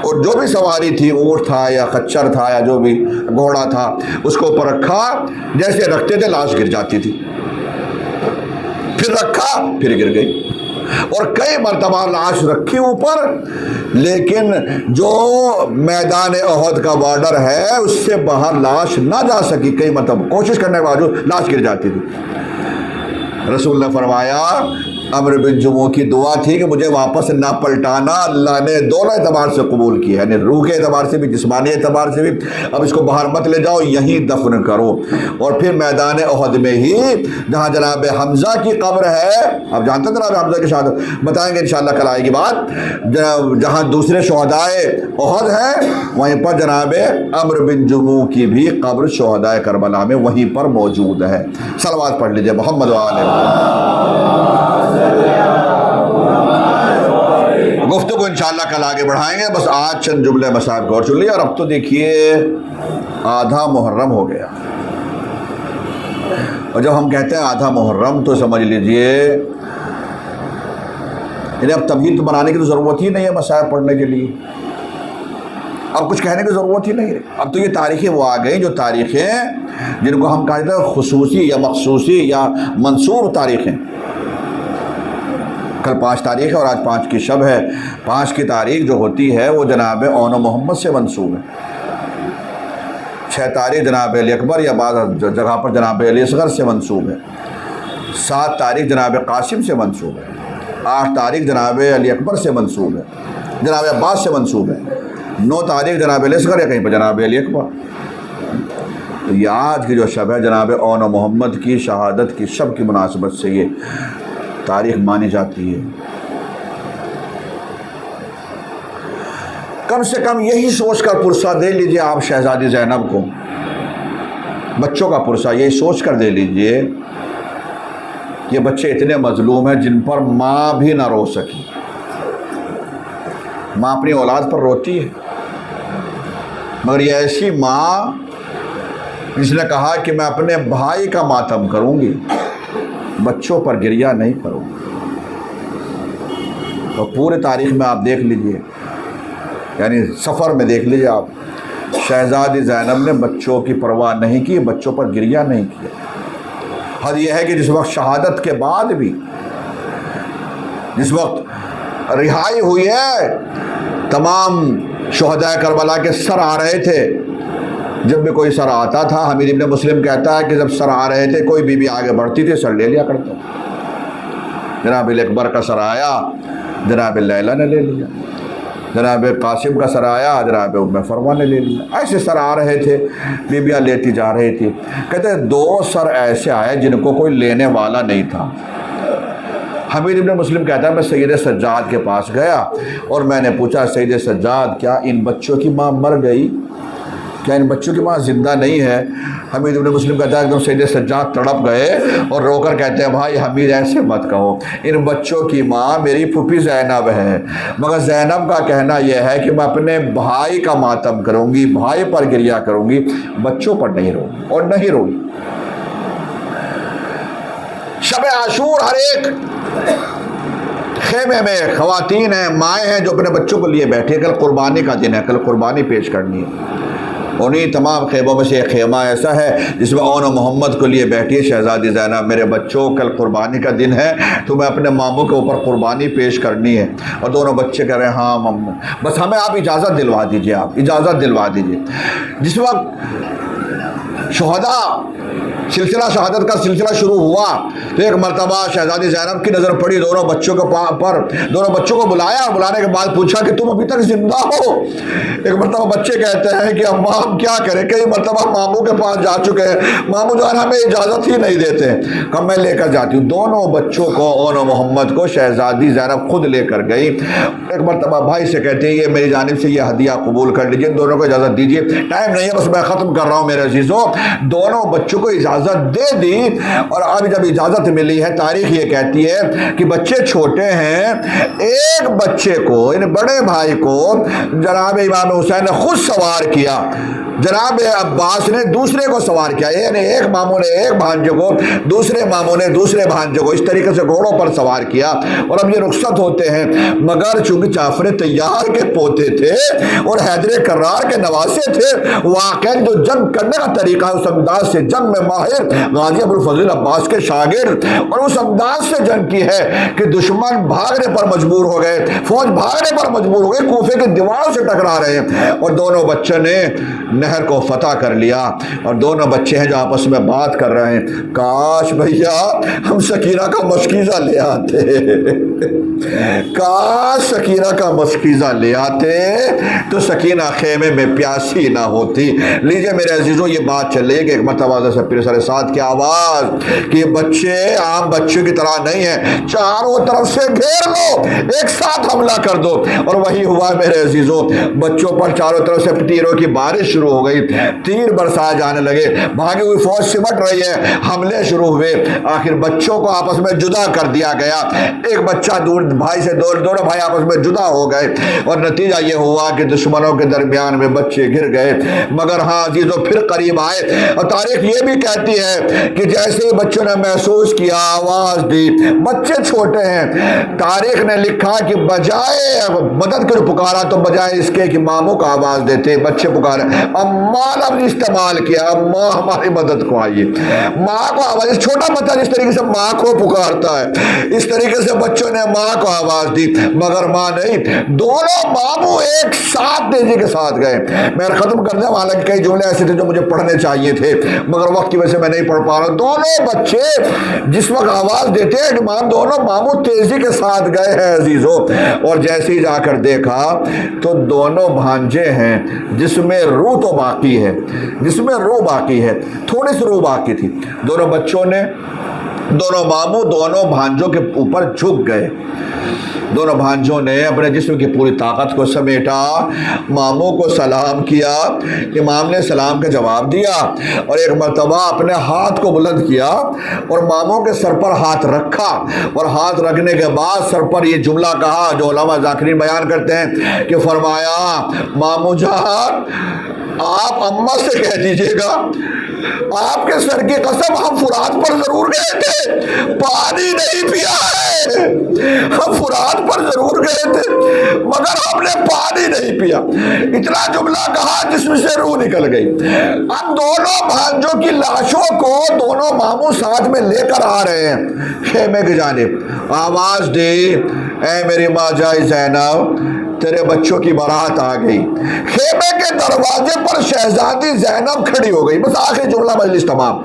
اور جو بھی سواری تھی، اونٹ تھا یا خچر تھا یا جو بھی گھوڑا تھا، اس کو اوپر رکھا، جیسے رکھتے تھے لاش گر جاتی تھی، پھر رکھا پھر گر گئی، اور کئی مرتبہ لاش رکھی اوپر، لیکن جو میدان احد کا بارڈر ہے اس سے باہر لاش نہ جا سکی، کئی مرتبہ کوشش کرنے کے باوجود لاش گر جاتی تھی۔ رسول نے فرمایا عمرو بن جموح کی دعا تھی کہ مجھے واپس نہ پلٹانا، اللہ نے دونوں اعتبار سے قبول کی، یعنی روح کے اعتبار سے بھی جسمانی اعتبار سے بھی۔ اب اس کو باہر مت لے جاؤ، یہیں دفن کرو۔ اور پھر میدان احد میں ہی جہاں جناب حمزہ کی قبر ہے، آپ جانتے ہیں جناب حمزہ کی شہادت، بتائیں گے انشاءاللہ کل آئے گی بات، جہاں دوسرے شہدائے احد ہیں وہیں پر جناب عمرو بن جموح کی بھی قبر شہدائے کربلا میں وہیں پر موجود ہے۔ صلوات پڑھ لیجئے محمد و آلہ۔ گفتگو انشاءاللہ کل آگے بڑھائیں گے، بس آج چند جملے مسائل غور چن لیے۔ اور اب تو دیکھیے آدھا محرم ہو گیا، اور جب ہم کہتے ہیں آدھا محرم تو سمجھ لیجئے انہیں اب تمہید بنانے کی تو ضرورت ہی نہیں ہے مسائل پڑھنے کے لیے، اب کچھ کہنے کی ضرورت ہی نہیں ہے۔ اب تو یہ تاریخیں وہ آ گئیں جو تاریخیں جن کو ہم کہتے ہیں خصوصی یا مخصوصی یا منسوب تاریخیں۔ کل 5 تاریخ ہے اور آج 5 کی شب ہے۔ 5 کی تاریخ جو ہوتی ہے وہ جناب اون و محمد سے منسوب ہے۔ 6 تاریخ جناب علی اکبر یا بعض جگہ پر جناب علی اصغر سے منسوب ہے۔ 7 تاریخ جناب قاسم سے منسوب ہے۔ 8 تاریخ جناب علی اکبر سے منسوب ہے، جناب عباس سے منسوب ہے۔ 9 تاریخ جناب علی اصغر یا کہیں پہ جناب علی اکبر۔ تو یہ آج کی جو شب ہے جناب اون و محمد کی شہادت کی شب کی مناسبت سے یہ تاریخ مانی جاتی ہے۔ کم سے کم یہی سوچ کر پرسہ دے لیجئے آپ شہزادی زینب کو، بچوں کا پرسہ یہی سوچ کر دے لیجئے کہ بچے اتنے مظلوم ہیں جن پر ماں بھی نہ رو سکی۔ ماں اپنی اولاد پر روتی ہے، مگر یہ ایسی ماں جس نے کہا کہ میں اپنے بھائی کا ماتم کروں گی، بچوں پر گریہ نہیں کروں۔ تو پورے تاریخ میں آپ دیکھ لیجئے، یعنی سفر میں دیکھ لیجئے آپ، شہزادی زینب نے بچوں کی پرواہ نہیں کی، بچوں پر گریہ نہیں کیا۔ حد یہ ہے کہ جس وقت شہادت کے بعد بھی، جس وقت رہائی ہوئی ہے تمام شہداء کربلا کے سر آ رہے تھے، جب بھی کوئی سر آتا تھا، حمید ابن مسلم کہتا ہے کہ جب سر آ رہے تھے کوئی بی بی آگے بڑھتی تھی، سر لے لیا کرتا۔ جناب اکبر کا سر آیا، جناب لیلہ نے لے لیا، جناب قاسم کا سر آیا، جناب ام فروا نے لے لیا۔ ایسے سر آ رہے تھے، بیبیاں لیتی جا رہی تھی۔ کہتے ہیں 2 سر ایسے آئے جن کو کوئی لینے والا نہیں تھا۔ حمید ابن مسلم کہتا ہے میں سید سجاد کے پاس گیا اور میں نے پوچھا سید سجاد کیا ان بچوں کی ماں مر گئی؟ کیا ان بچوں کی ماں زندہ نہیں ہے؟ حمید ابن مسلم کہتا ہے ایک دم سید سجاد تڑپ گئے اور رو کر کہتے ہیں بھائی حمید ایسے مت کہو، ان بچوں کی ماں میری پھوپھی زینب ہے، مگر زینب کا کہنا یہ ہے کہ میں اپنے بھائی کا ماتم کروں گی، بھائی پر گریہ کروں گی، بچوں پر نہیں رو گی، اور نہیں روئی۔ شب عاشور ہر ایک خیمے میں خواتین ہیں، مائیں ہیں جو اپنے بچوں کو لیے بیٹھے، کل قربانی کا دن ہے، کل قربانی پیش کرنی ہے۔ انہیں تمام خیموں میں سے ایک خیمہ ایسا ہے جس میں اون و محمد کو لیے بیٹھی ہے شہزادی زینب، میرے بچوں کل قربانی کا دن ہے، تو میں اپنے ماموں کے اوپر قربانی پیش کرنی ہے۔ اور دونوں بچے کہہ رہے ہیں ہاں ماموں، بس ہمیں آپ اجازت دلوا دیجئے، آپ اجازت دلوا دیجئے۔ جس وقت شہداء سلسلہ شہادت کا سلسلہ شروع ہوا تو ایک مرتبہ شہزادی زینب کی نظر پڑی دونوں بچوں کے پر، دونوں بچوں کو بلایا اور بلانے کے بعد پوچھا کہ تم ابھی تک زندہ ہو؟ ایک مرتبہ بچے کہتے ہیں کہ اماں ہم کیا کریں، کئی مرتبہ ماموں کے پاس جا چکے ہیں، ماموں جو ہے ہمیں اجازت ہی نہیں دیتے، کب میں لے کر جاتی ہوں۔ دونوں بچوں کو اون و محمد کو شہزادی زینب خود لے کر گئی۔ ایک مرتبہ بھائی سے کہتے ہیں یہ میری جانب سے یہ ہدیہ قبول کر لیجیے، دونوں کو اجازت دیجیے، ٹائم نہیں ہے بس میں ختم کر رہا ہوں میرے عزیزوں۔ دونوں بچوں کو اجازت دے دی، اور اب جب اجازت ملی ہے تاریخ یہ کہتی ہے کہ بچے چھوٹے ہیں، ایک بچے کو ان بڑے بھائی کو جناب امام حسین نے خود سوار کیا، جناب عباس نے دوسرے کو سوار کیا، یعنی ایک ماموں نے ایک بھانجے کو، دوسرے ماموں نے دوسرے بھانجے کو، اس طریقے سے گھوڑوں پر سوار کیا، اور اب یہ رخصت ہوتے ہیں۔ مگر چونکہ جعفر طیار کے پوتے تھے اور حیدر کرار کے نواسے تھے، واقعا جو جنگ کرنے کا طریقہ ہے اس انداز سے جنگ میں ماہر غازی ابوالفضل عباس کے شاگرد، اور اس انداز سے جنگ کی ہے کہ دشمن بھاگنے پر مجبور ہو گئے، فوج بھاگنے پر مجبور ہو گئی، کوفے کی دیواروں سے ٹکرا رہے ہیں، اور دونوں بچوں نے نہر کو فتح کر لیا، اور دونوں بچے ہیں جو آپس میں بات کر رہے ہیں کاش بھیا ہم سکینہ کا مشکیزہ لے آتے، کاش سکینہ کا مشکیزہ لے آتے تو سکینہ خیمے میں پیاسی نہ ہوتی۔ لیجئے میرے عزیزوں یہ بات چل رہی ہے کہ ایک مرتبہ سے پیر سر ساتھ کی آواز کہ یہ بچے عام بچوں کی طرح نہیں ہیں، چاروں طرف سے گھیر لو، ایک ساتھ حملہ کر دو، اور وہی ہوا میرے عزیزوں، بچوں پر چاروں طرف سے تیروں کی بارش شروع ہو گئی، تیر برسائے جانے لگے، بھاگی ہوئی فوج سمٹ رہی ہے، حملے شروع ہوئے، آخر بچوں کو آپس میں جدا کر دیا گیا، ایک بچہ دور بھائی سے دونوں بھائی آپس میں جدا ہو گئے، اور نتیجہ یہ ہوا کہ دشمنوں کے درمیان میں بچے گر گئے، مگر ہاں عزیزوں پھر قریب آئے، اور تاریخ یہ بھی کہتی ہے کہ جیسے ہی بچوں نے محسوس کیا، آواز دی، بچے چھوٹے ہیں، تاریخ نے لکھا کہ بجائے مدد کے پکارا تو بجائے اس کے کہ ماموں کا آواز دیتے بچے پکارے، اماں لفظ استعمال کیا، اماں ہماری مدد کو آئیے، ماں کو آواز، چھوٹا بچہ جس طریقے سے ماں کو پکارتا ہے اس طریقے سے بچوں نے ماں کو آواز دی، مگر ماں نہیں، دونوں ماموں ایک ساتھ تیزی کے ساتھ گئے۔ میں ختم کر دوں، حالانکہ کئی جملے ایسے تھے جو مجھے پڑھنے چاہیے تھے مگر وقت کی وجہ سے میں نہیں پڑھ پا رہا ہوں۔ دونوں بچے جس وقت آواز دیتے ہیں امام، دونوں ماموں تیزی کے ساتھ گئے ہیں عزیزوں، اور جیسے ہی جا کر دیکھا تو دونوں بھانجے ہیں جس میں روح تو باقی ہے، جس میں روح باقی ہے، تھوڑی سی روح باقی تھی، دونوں بچوں نے، دونوں ماموں دونوں بھانجوں کے اوپر جھک گئے، دونوں بھانجوں نے اپنے جسم کی پوری طاقت کو سمیٹا، ماموں کو سلام کیا، امام نے سلام کا جواب دیا، اور ایک مرتبہ اپنے ہاتھ کو بلند کیا اور ماموں کے سر پر ہاتھ رکھا، اور ہاتھ رکھنے کے بعد سر پر یہ جملہ کہا جو علماء ذاکرین بیان کرتے ہیں کہ فرمایا ماموں جان آپ اماں سے کہہ دیجئے گا آپ کے سر کی قسم ہم فرات پر ضرور گئے تھے، پانی نہیں پیا ہے، ہم فرات پر ضرور گئے تھے مگر ہم نے پانی نہیں پیا، اتنا جملہ کہا جس میں سے روح نکل گئی۔ اب دونوں بھانجوں کی لاشوں کو دونوں ماموں ساتھ میں لے کر آ رہے ہیں خیمے کی جانب، آواز دی اے میری ماں جائے زینب تیرے بچوں کی بارات آ گئی۔ خیمے کے دروازے پر شہزادی زینب کھڑی ہو گئی، بس آخری جملہ مجلس تمام۔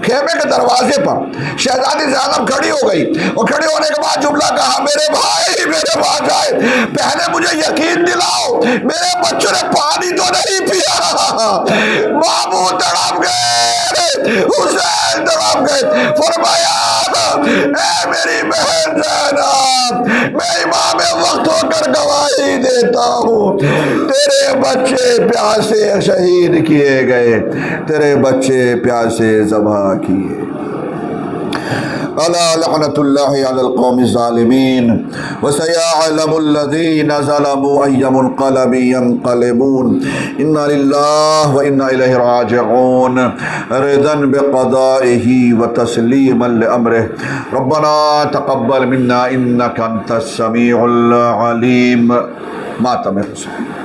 خیمے کے دروازے پر شہزادی زینب کھڑی ہو گئی، اور کھڑی ہونے کے بعد جملہ کہا، میرے بھائی، میرے بھائی، پہلے مجھے یقین دلاؤ میرے بچوں نے پانی تو نہیں پیا؟ بابو تڑپ گئے، حسین تڑپ گئے۔ فرمایا، اے میری بہن زینب، میں امام وقت ہو کر گواہی دیتا ہوں، تیرے بچے پیاسے شہید کیے گئے، تیرے بچے پیاسے ذبح کیے۔ الا لعنت اللہ علی القوم الظالمین وسیعلم الذین ظلموا ای منقلب ینقلبون انا للہ وانا الیہ راجعون رضا بقضائہ وتسلیما لامرہ ربنا تقبل منا انک انت السمیع العلیم۔ ماتم رسول